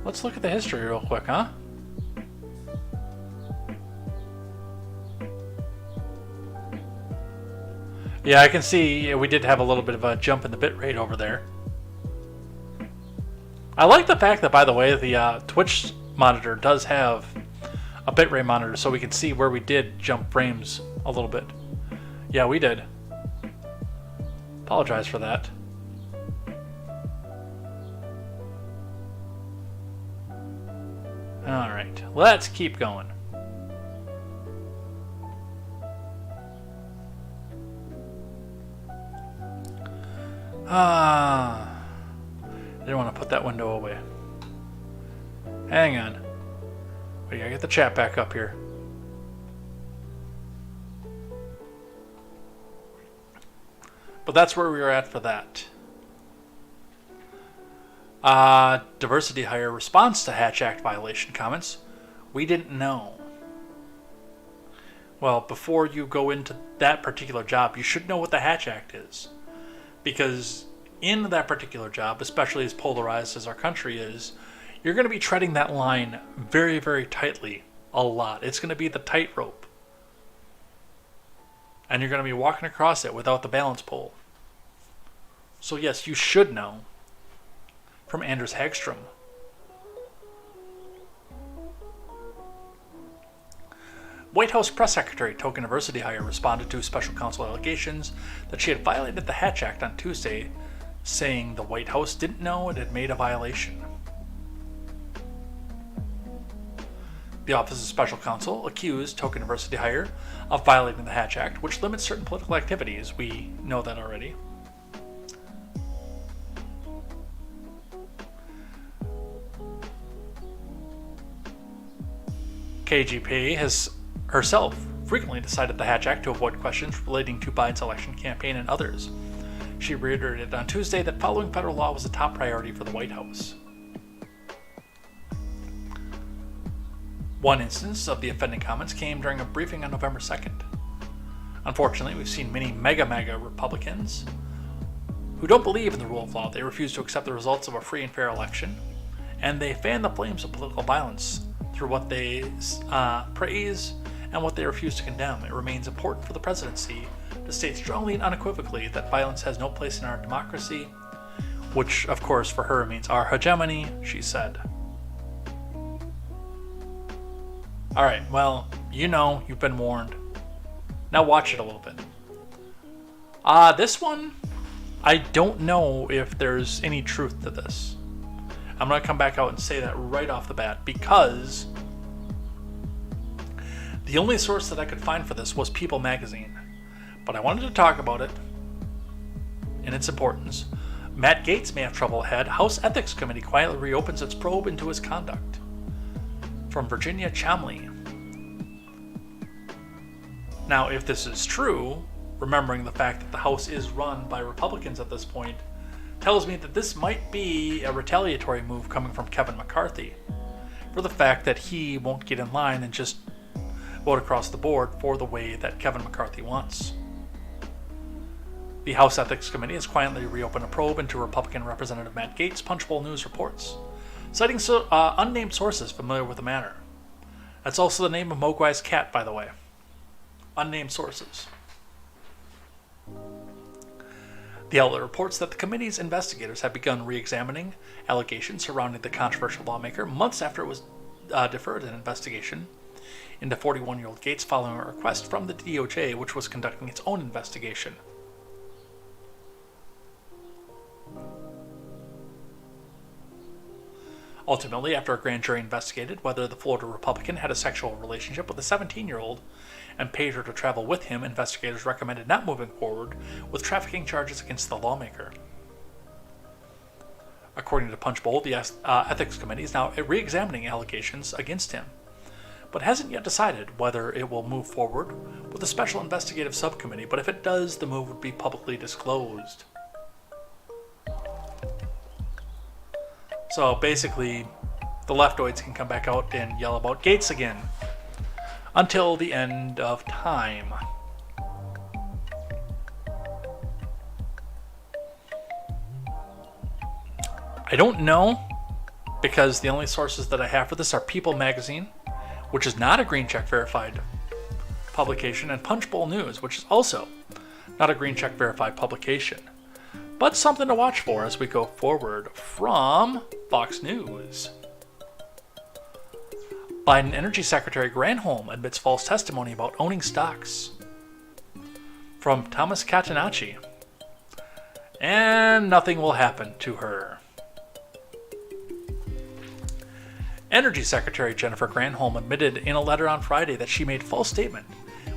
Let's look at the history real quick, huh? Yeah, I can see we did have a little bit of a jump in the bitrate over there. I like the fact that, by the way, the Twitch monitor does have a bitrate monitor, so we can see where we did jump frames a little bit. Yeah, we did. Apologize for that. Alright, let's keep going. I didn't want to put that window away. Hang on. We gotta get the chat back up here. But that's where we were at for that. Diversity hire response to Hatch Act violation comments. We didn't know. Well, before you go into that particular job, you should know what the Hatch Act is. Because in that particular job, especially as polarized as our country is, you're going to be treading that line very, very tightly a lot. It's going to be the tightrope. And you're going to be walking across it without the balance pole. So yes, you should know. From Anders Hagstrom. White House Press Secretary Token Diversity Hire responded to special counsel allegations that she had violated the Hatch Act on Tuesday, saying the White House didn't know it had made a violation. The Office of Special Counsel accused Token Diversity Hire of violating the Hatch Act, which limits certain political activities. We know that already. KGP has herself frequently decided the Hatch Act to avoid questions relating to Biden's election campaign and others. She reiterated on Tuesday that following federal law was a top priority for the White House. One instance of the offending comments came during a briefing on November 2nd. Unfortunately, we've seen many mega Republicans who don't believe in the rule of law. They refuse to accept the results of a free and fair election, and they fan the flames of political violence through what they praise and what they refuse to condemn. It remains important for the presidency to state strongly and unequivocally that violence has no place in our democracy, which, of course, for her means our hegemony, she said. Alright, well, you know, you've been warned. Now watch it a little bit. This one, I don't know if there's any truth to this. I'm going to come back out and say that right off the bat, because the only source that I could find for this was People magazine. But I wanted to talk about it and its importance. Matt Gaetz may have trouble ahead. House Ethics Committee quietly reopens its probe into his conduct. From Virginia Chomley. Now, if this is true, remembering the fact that the House is run by Republicans at this point, tells me that this might be a retaliatory move coming from Kevin McCarthy for the fact that he won't get in line and just vote across the board for the way that Kevin McCarthy wants. The House Ethics Committee has quietly reopened a probe into Republican Representative Matt Gaetz' Punchbowl News reports, citing unnamed sources familiar with the matter. That's also the name of Mogwai's cat, by the way. Unnamed sources. The outlet reports that the committee's investigators have begun re-examining allegations surrounding the controversial lawmaker months after it was deferred an investigation into 41-year-old Gates following a request from the DOJ, which was conducting its own investigation. Ultimately, after a grand jury investigated whether the Florida Republican had a sexual relationship with a 17-year-old and paid her to travel with him, investigators recommended not moving forward with trafficking charges against the lawmaker. According to Punchbowl, the Ethics Committee is now re-examining allegations against him, but hasn't yet decided whether it will move forward with a special investigative subcommittee, but if it does, the move would be publicly disclosed. So basically, the leftoids can come back out and yell about Gates again until the end of time. I don't know, because the only sources that I have for this are People Magazine, which is not a Green Check verified publication, and Punchbowl News, which is also not a Green Check verified publication, but something to watch for as we go forward. From Fox News, Biden Energy Secretary Granholm admits false testimony about owning stocks. From Thomas Catenacci, and nothing will happen to her. Energy Secretary Jennifer Granholm admitted in a letter on Friday that she made a false statement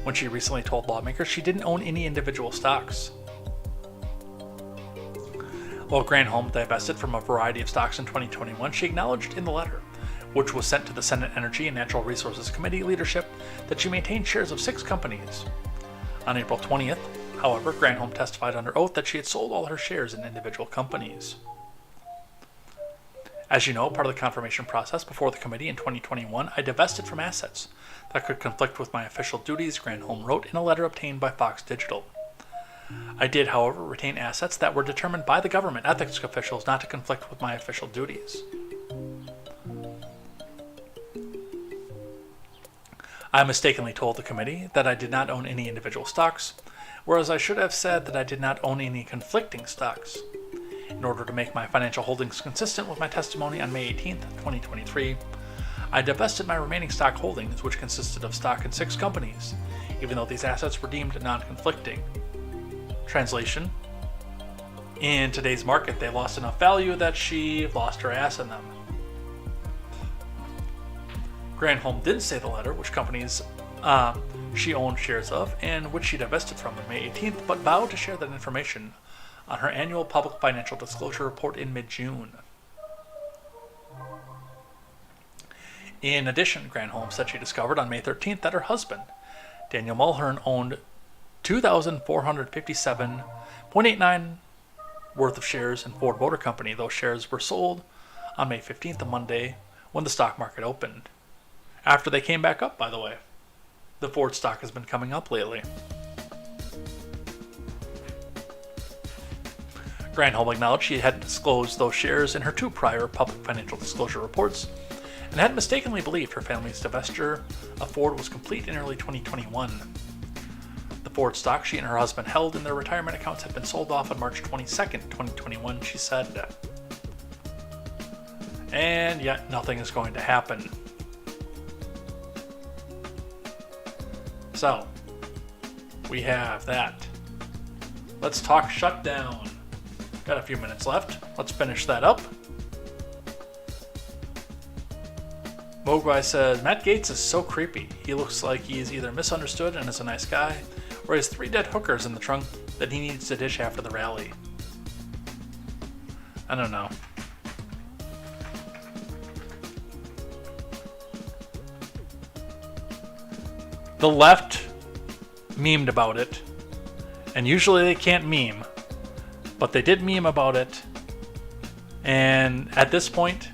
when she recently told lawmakers she didn't own any individual stocks. While Granholm divested from a variety of stocks in 2021, she acknowledged in the letter, which was sent to the Senate Energy and Natural Resources Committee leadership, that she maintained shares of 6 companies. On April 20th, however, Granholm testified under oath that she had sold all her shares in individual companies. As you know, part of the confirmation process before the committee in 2021, I divested from assets that could conflict with my official duties, Granholm wrote in a letter obtained by Fox Digital. I did, however, retain assets that were determined by the government ethics officials not to conflict with my official duties. I mistakenly told the committee that I did not own any individual stocks, whereas I should have said that I did not own any conflicting stocks. In order to make my financial holdings consistent with my testimony on May 18, 2023, I divested my remaining stock holdings, which consisted of stock in 6 companies, even though these assets were deemed non-conflicting. Translation: in today's market, they lost enough value that she lost her ass in them. Granholm did say the letter which companies she owned shares of and which she divested from on May 18th, but vowed to share that information on her annual public financial disclosure report in mid-June. In addition, Granholm said she discovered on May 13th that her husband, Daniel Mulhern, owned 2,457.89 worth of shares in Ford Motor Company. Those shares were sold on May 15th, a Monday, when the stock market opened. After they came back up, by the way. The Ford stock has been coming up lately. Granholm acknowledged she had disclosed those shares in her 2 prior public financial disclosure reports and had mistakenly believed her family's divestiture of Ford was complete in early 2021. The Ford stock she and her husband held in their retirement accounts had been sold off on March 22nd, 2021, she said. And yet nothing is going to happen. So, we have that. Let's talk shutdown. Got a few minutes left. Let's finish that up. Mogwai says, Matt Gaetz is so creepy. He looks like he's either misunderstood and is a nice guy, or he has 3 dead hookers in the trunk that he needs to dish after the rally. I don't know. The left memed about it, and usually they can't meme, but they did meme about it, and at this point,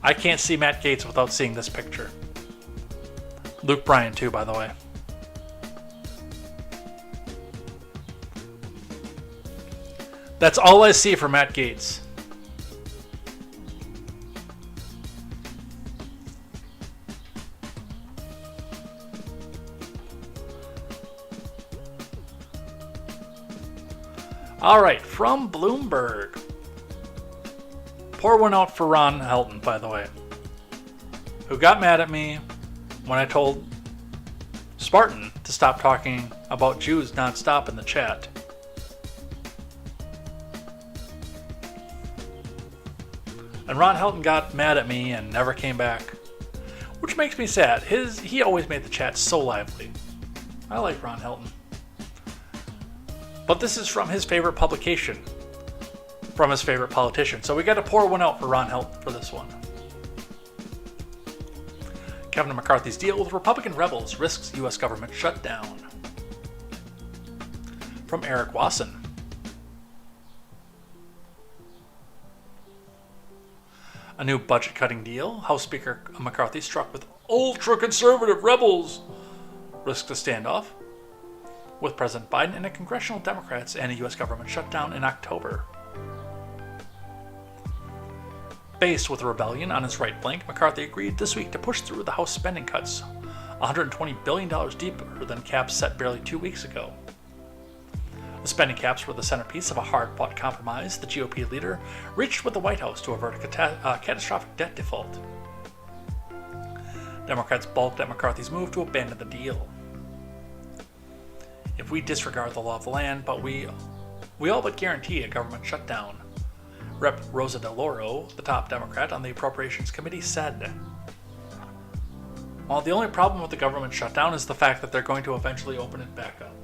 I can't see Matt Gaetz without seeing this picture. Luke Bryan too, by the way. That's all I see for Matt Gaetz. All right, from Bloomberg. Pour one out for Ron Helton, by the way, who got mad at me when I told Spartan to stop talking about Jews nonstop in the chat. And Ron Helton got mad at me and never came back, which makes me sad. He always made the chat so lively. I like Ron Helton. But this is from his favorite publication, from his favorite politician. So we got to pour one out for Ron Helton for this one. Kevin McCarthy's deal with Republican rebels risks U.S. government shutdown. From Eric Wasson. A new budget-cutting deal. House Speaker McCarthy struck with ultra-conservative rebels. Risks a standoff with President Biden and the congressional Democrats and a U.S. government shutdown in October. Faced with a rebellion on his right flank, McCarthy agreed this week to push through the House spending cuts, $120 billion deeper than caps set barely 2 weeks ago. The spending caps were the centerpiece of a hard-fought compromise the GOP leader reached with the White House to avert a catastrophic debt default. Democrats balked at McCarthy's move to abandon the deal. If we disregard the law of the land, but we all but guarantee a government shutdown, Rep. Rosa DeLauro, the top Democrat on the Appropriations Committee, said. Well, the only problem with the government shutdown is the fact that they're going to eventually open it back up.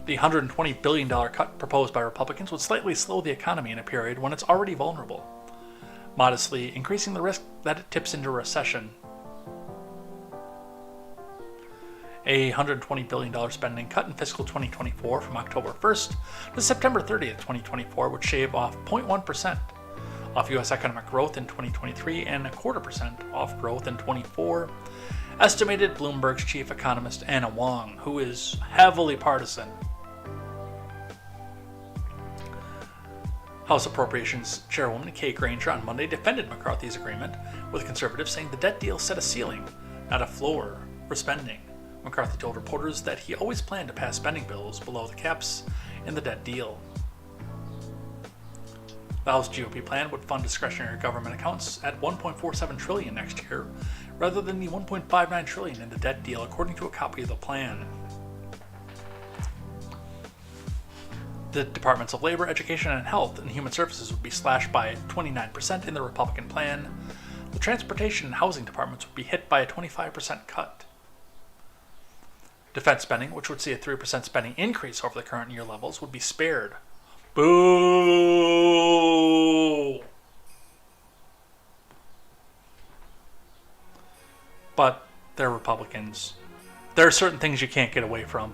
The $120 billion cut proposed by Republicans would slightly slow the economy in a period when it's already vulnerable, modestly increasing the risk that it tips into recession. A $120 billion spending cut in fiscal 2024 from October 1st to September 30th, 2024 would shave off 0.1% off U.S. economic growth in 2023 and 0.25% off growth in 24, estimated Bloomberg's chief economist Anna Wong, who is heavily partisan. House Appropriations Chairwoman Kay Granger on Monday defended McCarthy's agreement, with conservatives saying the debt deal set a ceiling, not a floor, for spending. McCarthy told reporters that he always planned to pass spending bills below the caps in the debt deal. The House GOP plan would fund discretionary government accounts at $1.47 trillion next year, rather than the $1.59 trillion in the debt deal, according to a copy of the plan. The Departments of Labor, Education, and Health and Human Services would be slashed by 29% in the Republican plan. The Transportation and Housing Departments would be hit by a 25% cut. Defense spending, which would see a 3% spending increase over the current year levels, would be spared. Boo! But they're Republicans. There are certain things you can't get away from,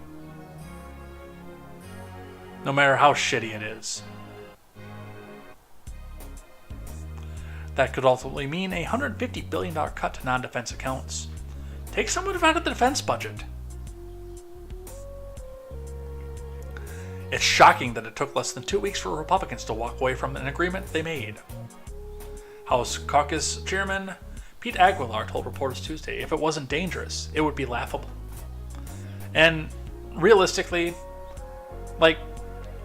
no matter how shitty it is. That could ultimately mean a $150 billion cut to non-defense accounts. Take some of it out of the defense budget. It's shocking that it took less than 2 weeks for Republicans to walk away from an agreement they made. House Caucus Chairman Pete Aguilar told reporters Tuesday if it wasn't dangerous, it would be laughable. And realistically,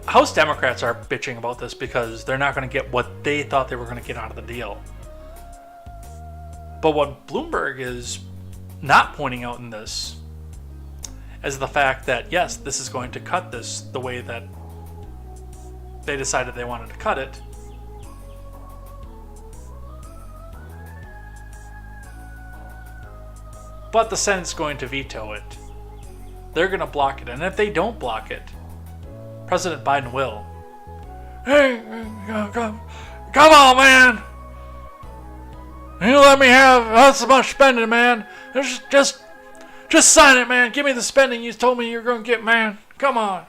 House Democrats are bitching about this because they're not going to get what they thought they were going to get out of the deal. But what Bloomberg is not pointing out in this is the fact that, yes, this is going to cut this the way that they decided they wanted to cut it. But the Senate's going to veto it. They're going to block it. And if they don't block it, President Biden will. Hey, come on, man. You let me have that's much spending, man. Just sign it, man. Give me the spending you told me you're going to get, man. Come on.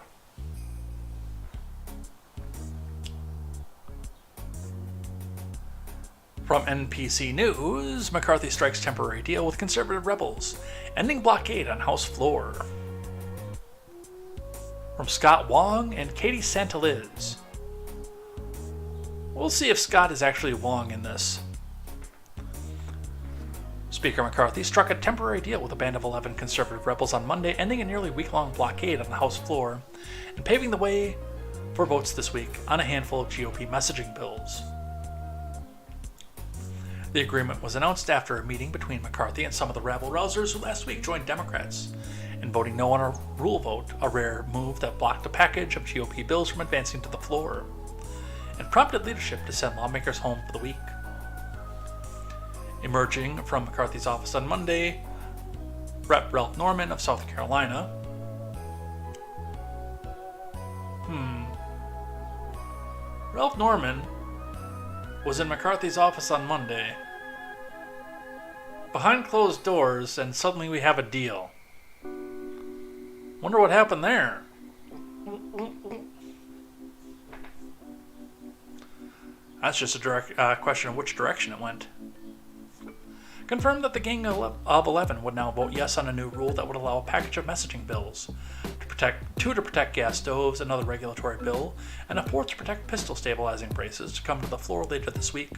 From NPC News, McCarthy strikes temporary deal with conservative rebels, ending blockade on House floor. From Scott Wong and Katie Santaliz. We'll see if Scott is actually Wong in this. Speaker McCarthy struck a temporary deal with a band of 11 conservative rebels on Monday, ending a nearly week-long blockade on the House floor and paving the way for votes this week on a handful of GOP messaging bills. The agreement was announced after a meeting between McCarthy and some of the rabble-rousers who last week joined Democrats in voting no on a rule vote, a rare move that blocked a package of GOP bills from advancing to the floor, and prompted leadership to send lawmakers home for the week. Emerging from McCarthy's office on Monday, Rep. Ralph Norman of South Carolina Ralph Norman was in McCarthy's office on Monday, behind closed doors, and suddenly we have a deal. Wonder what happened there. That's just a direct question of which direction it went. Confirmed that the Gang of 11 would now vote yes on a new rule that would allow a package of messaging bills to protect gas stoves, another regulatory bill, and a fourth to protect pistol stabilizing braces to come to the floor later this week.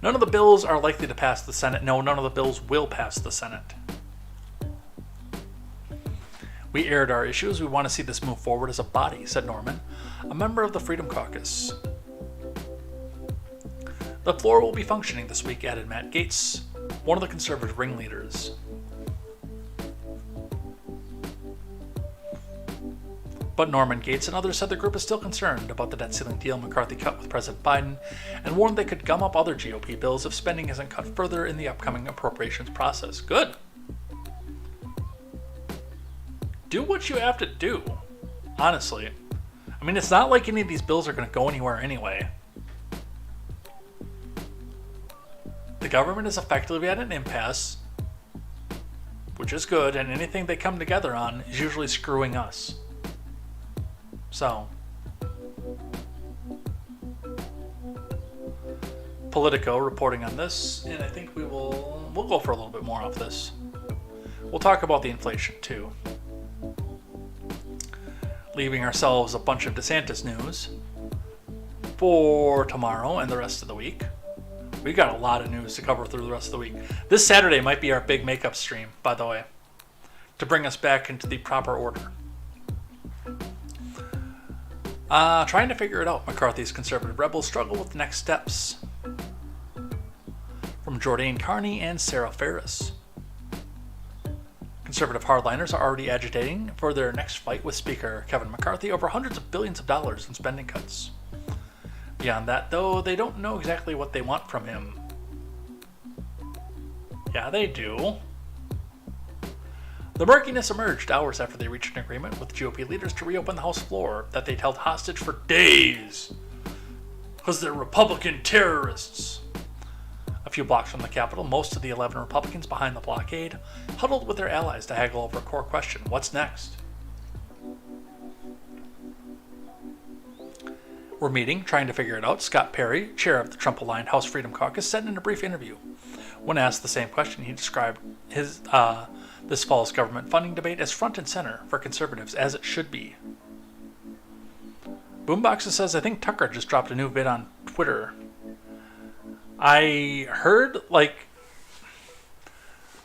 None of the bills are likely to pass the Senate. No, none of the bills will pass the Senate. We aired our issues. We want to see this move forward as a body, said Norman, a member of the Freedom Caucus. The floor will be functioning this week, added Matt Gaetz, one of the conservative ringleaders. But Norman Gaetz and others said the group is still concerned about the debt ceiling deal McCarthy cut with President Biden and warned they could gum up other GOP bills if spending isn't cut further in the upcoming appropriations process. Good. Do what you have to do, honestly. I mean, it's not like any of these bills are going to go anywhere anyway. The government is effectively at an impasse, which is good, and anything they come together on is usually screwing us. So, Politico reporting on this, and I think we'll go for a little bit more off this. We'll talk about the inflation too. Leaving ourselves a bunch of DeSantis news for tomorrow and the rest of the week. We got a lot of news to cover through the rest of the week. This Saturday might be our big makeup stream, by the way, to bring us back into the proper order. Trying to figure it out, McCarthy's conservative rebels struggle with next steps. From Jordan Carney and Sarah Ferris. Conservative hardliners are already agitating for their next fight with Speaker Kevin McCarthy over hundreds of billions of dollars in spending cuts. Beyond that, though, they don't know exactly what they want from him. Yeah, they do. The murkiness emerged hours after they reached an agreement with GOP leaders to reopen the House floor that they'd held hostage for days because they're Republican terrorists. A few blocks from the Capitol, most of the 11 Republicans behind the blockade huddled with their allies to haggle over a core question: what's next? We're meeting, trying to figure it out, Scott Perry, chair of the Trump-aligned House Freedom Caucus, said in a brief interview. When asked the same question, he described his this fall's government funding debate as front and center for conservatives, as it should be. Boomboxes says, I think Tucker just dropped a new vid on Twitter. I heard,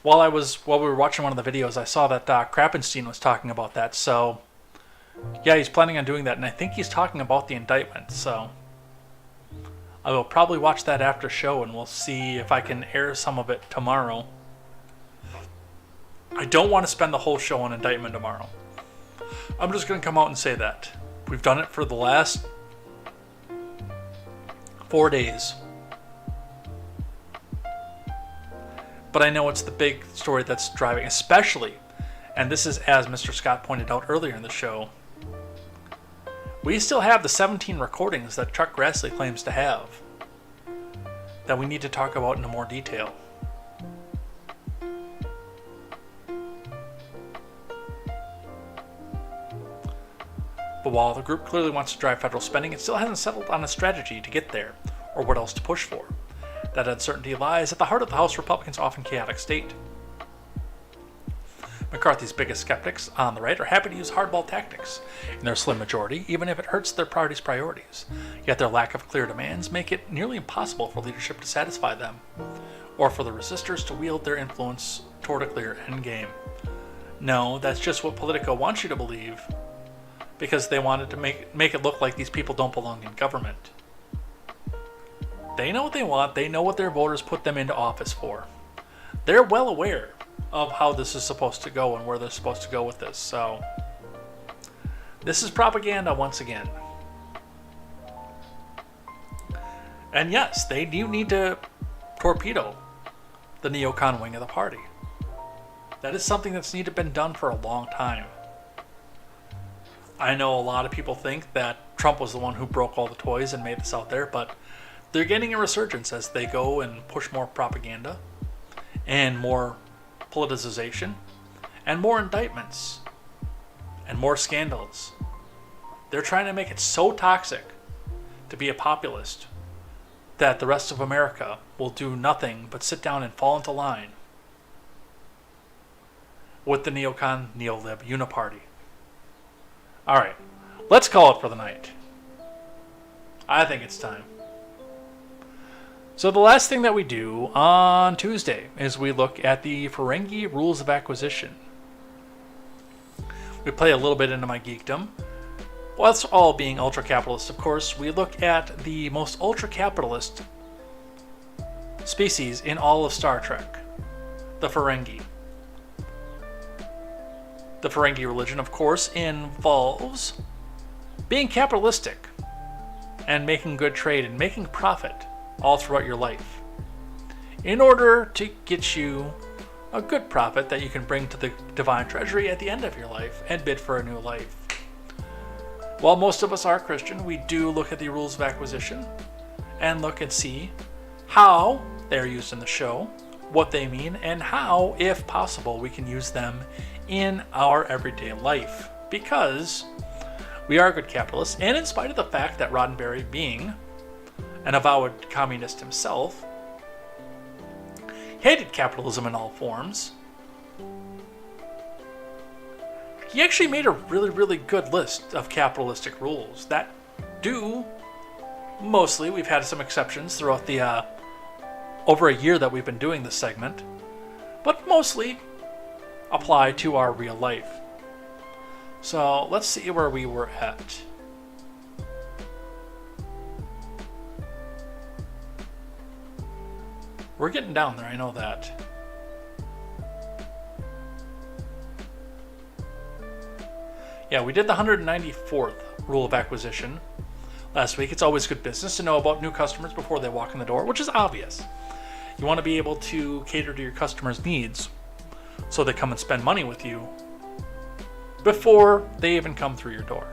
while we were watching one of the videos, I saw that Krappenstein was talking about that, so yeah, he's planning on doing that, and I think he's talking about the indictment, so I will probably watch that after show, and we'll see if I can air some of it tomorrow. I don't want to spend the whole show on indictment tomorrow. I'm just going to come out and say that. We've done it for the last 4 days. But I know it's the big story that's driving, especially, and this is as Mr. Scott pointed out earlier in the show, we still have the 17 recordings that Chuck Grassley claims to have that we need to talk about in more detail. But while the group clearly wants to drive federal spending, it still hasn't settled on a strategy to get there, or what else to push for. That uncertainty lies at the heart of the House Republicans' often chaotic state. McCarthy's biggest skeptics on the right are happy to use hardball tactics in their slim majority, even if it hurts their party's priorities. Yet their lack of clear demands make it nearly impossible for leadership to satisfy them. or for the resistors to wield their influence toward a clear endgame. No, that's just what Politico wants you to believe, because they wanted to make it look like these people don't belong in government. They know what they want. They know what their voters put them into office for. They're well aware of how this is supposed to go and where they're supposed to go with this. So this is propaganda once again. And yes, they do need to torpedo the neocon wing of the party. That is something that's needed to been done for a long time. I know a lot of people think that Trump was the one who broke all the toys and made this out there, but they're getting a resurgence as they go and push more propaganda and more politicization and more indictments and more scandals. They're trying to make it so toxic to be a populist that the rest of America will do nothing but sit down and fall into line with the neocon, neolib uniparty. Alright, let's call it for the night. I think it's time. So the last thing that we do on Tuesday is we look at the Ferengi rules of acquisition. We play a little bit into my geekdom. Well, that's all being ultra-capitalist, of course. We look at the most ultra-capitalist species in all of Star Trek, the Ferengi. The Ferengi religion, of course, involves being capitalistic and making good trade and making profit all throughout your life in order to get you a good profit that you can bring to the divine treasury at the end of your life and bid for a new life. While most of us are Christian, we do look at the rules of acquisition and look and see how they're used in the show, what they mean, and how, if possible, we can use them in our everyday life. Because we are good capitalists, and in spite of the fact that Roddenberry, being an avowed communist himself, hated capitalism in all forms, he actually made a really, really good list of capitalistic rules that do mostly, we've had some exceptions throughout the over a year that we've been doing this segment, but mostly apply to our real life. So let's see where we were at. We're getting down there, I know that. Yeah, we did the 194th rule of acquisition last week. It's always good business to know about new customers before they walk in the door, which is obvious. You want to be able to cater to your customers' needs so they come and spend money with you before they even come through your door.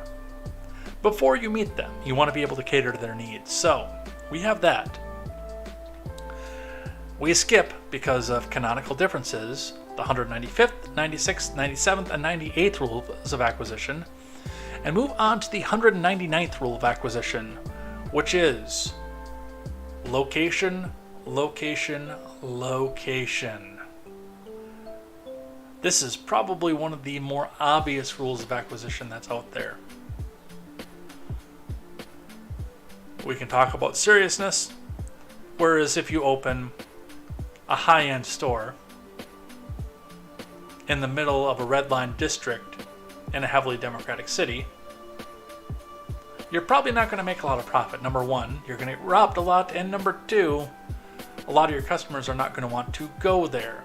Before you meet them, you want to be able to cater to their needs. So, we have that. We skip, because of canonical differences, the 195th, 96th, 97th, and 98th rules of acquisition, and move on to the 199th rule of acquisition, which is location, location, location. This is probably one of the more obvious rules of acquisition that's out there. We can talk about seriousness, whereas if you open a high-end store in the middle of a red line district in a heavily democratic city, you're probably not going to make a lot of profit. Number one, you're going to get robbed a lot, and number two, a lot of your customers are not going to want to go there.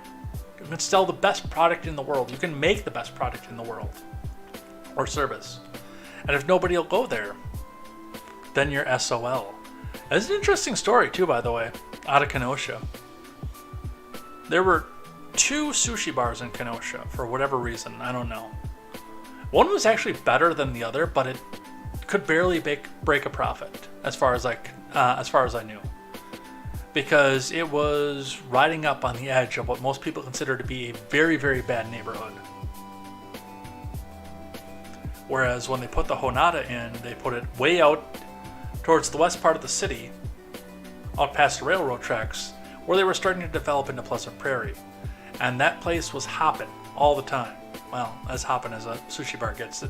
You can sell the best product in the world. You can make the best product in the world or service. And if nobody will go there, then you're SOL. It's an interesting story too, by the way, out of Kenosha. There were 2 sushi bars in Kenosha for whatever reason. I don't know. One was actually better than the other, but it could barely break a profit, as far as I knew, because it was riding up on the edge of what most people consider to be a very, very bad neighborhood. Whereas when they put the Honada in, they put it way out towards the west part of the city, out past the railroad tracks, where they were starting to develop into Pleasant Prairie. And that place was hopping all the time. Well, as hopping as a sushi bar gets.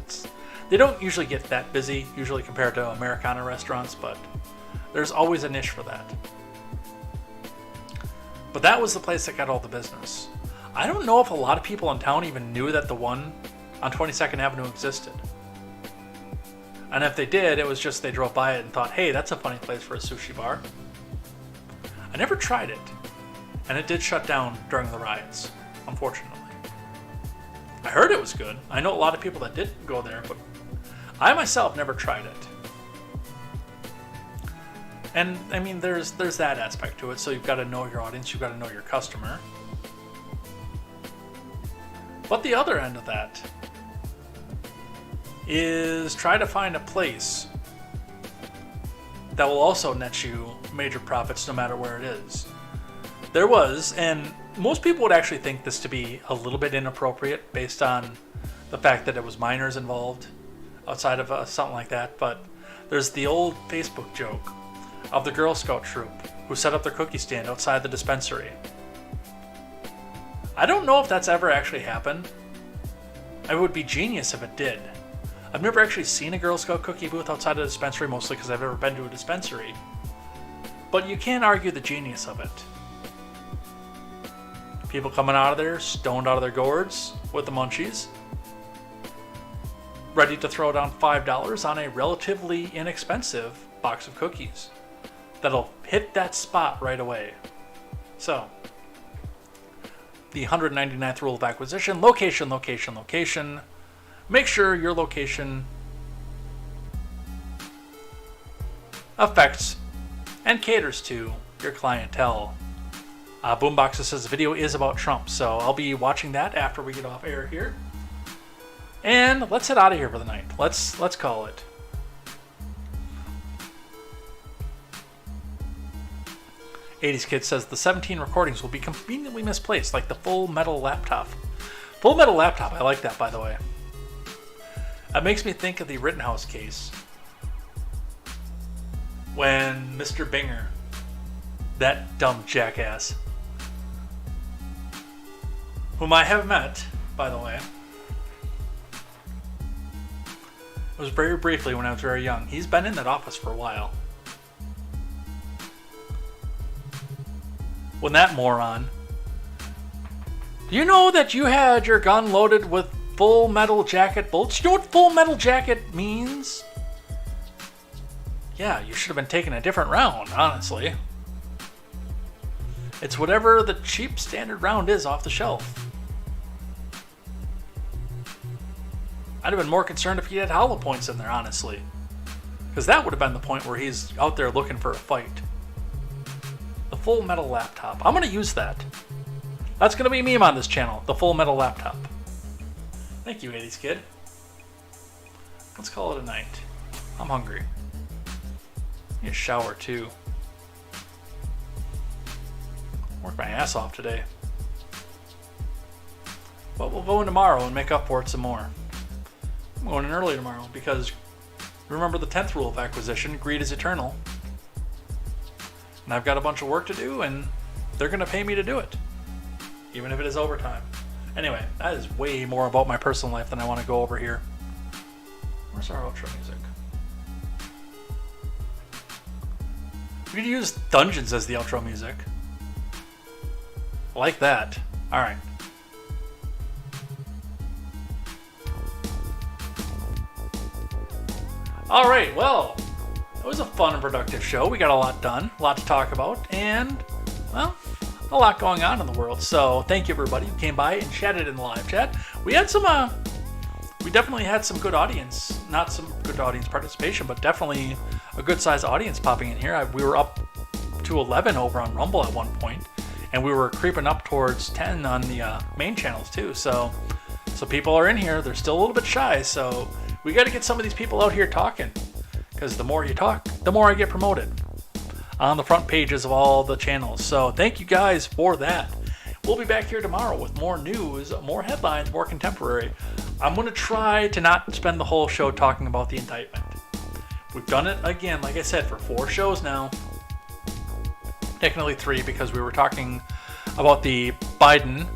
They don't usually get that busy, usually compared to Americana restaurants, but there's always a niche for that. But that was the place that got all the business. I don't know if a lot of people in town even knew that the one on 22nd Avenue existed. And if they did, it was just they drove by it and thought, hey, that's a funny place for a sushi bar. I never tried it. And it did shut down during the riots, unfortunately. I heard it was good. I know a lot of people that did go there, but I myself never tried it. And I mean, there's that aspect to it. So you've got to know your audience, you've got to know your customer. But the other end of that is try to find a place that will also net you major profits no matter where it is. There was, and most people would actually think this to be a little bit inappropriate based on the fact that it was minors involved outside of something like that, but there's the old Facebook joke of the Girl Scout troop who set up their cookie stand outside the dispensary. I don't know if that's ever actually happened. It would be genius if it did. I've never actually seen a Girl Scout cookie booth outside a dispensary, mostly because I've never been to a dispensary. But you can't argue the genius of it. People coming out of there, stoned out of their gourds with the munchies, ready to throw down $5 on a relatively inexpensive box of cookies that'll hit that spot right away. So, the 199th rule of acquisition: location, location, location. Make sure your location affects and caters to your clientele. Boomboxer says the video is about Trump, so I'll be watching that after we get off air here. And let's head out of here for the night. Let's call it. '80s Kid says the 17 recordings will be conveniently misplaced, like the Full Metal laptop. Full Metal laptop, I like that, by the way. That makes me think of the Rittenhouse case. When Mr. Binger, that dumb jackass, whom I have met, by the way, it was very briefly when I was very young. He's been in that office for a while. When that moron, do you know that you had your gun loaded with Full Metal Jacket bullets? You know what Full Metal Jacket means? Yeah, you should have been taking a different round, honestly. It's whatever the cheap standard round is off the shelf. I'd have been more concerned if he had hollow points in there, honestly. Because that would have been the point where he's out there looking for a fight. The Full Metal laptop. I'm going to use that. That's going to be a meme on this channel. The Full Metal laptop. Thank you, '80s Kid. Let's call it a night. I'm hungry. Need a shower, too. Worked my ass off today. But we'll go in tomorrow and make up for it some more. I'm going in early tomorrow because remember the 10th rule of acquisition: greed is eternal. And I've got a bunch of work to do, and they're going to pay me to do it, even if it is overtime. Anyway, that is way more about my personal life than I want to go over here. Where's our outro music? We could use Dungeons as the outro music. I like that. Alright. Alright, well, it was a fun and productive show. We got a lot done, a lot to talk about, and, well, a lot going on in the world. So thank you everybody who came by and chatted in the live chat. We had some, we definitely had some good audience, not some good audience participation, but definitely a good sized audience popping in here. We were up to 11 over on Rumble at one point, and we were creeping up towards 10 on the main channels too. So people are in here. They're still a little bit shy, so we got to get some of these people out here talking, because the more you talk, the more I get promoted on the front pages of all the channels. So thank you guys for that. We'll be back here tomorrow with more news, more headlines, more contemporary. I'm going to try to not spend the whole show talking about the indictment. We've done it again, like I said, for 4 shows now. Technically 3, because we were talking about the Biden,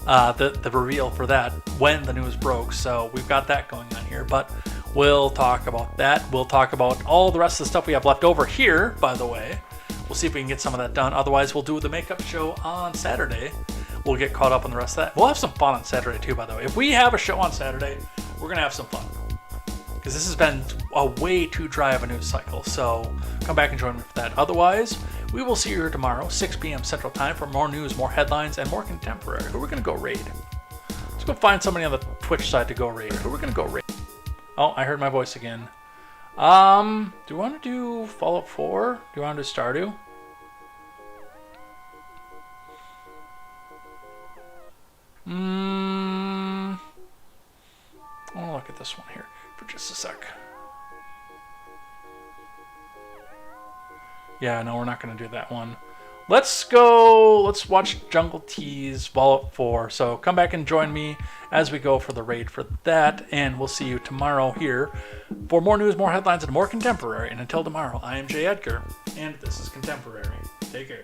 the reveal for that when the news broke. So we've got that going on here, but we'll talk about that. We'll talk about all the rest of the stuff we have left over here, by the way. We'll see if we can get some of that done. Otherwise, we'll do the makeup show on Saturday. We'll get caught up on the rest of that. We'll have some fun on Saturday too, by the way. If we have a show on Saturday, we're gonna have some fun, because this has been a way too dry of a news cycle. So come back and join me for that. Otherwise, we will see you here tomorrow, 6 p.m. Central Time, for more news, more headlines, and more contemporary. Who are we gonna go raid? Let's go find somebody on the Twitch side to go raid. Who are we gonna go raid? Oh, I heard my voice again. Do you want to do Fallout 4? Do you want to do Stardew? I'll look at this one here for just a sec. Yeah, no, we're not going to do that one. Let's watch Jungle Tease Fallout 4. So come back and join me as we go for the raid for that, and we'll see you tomorrow here for more news, more headlines, and more contemporary. And until tomorrow, I am Jay Edgar, and this is Contemporary. Take care.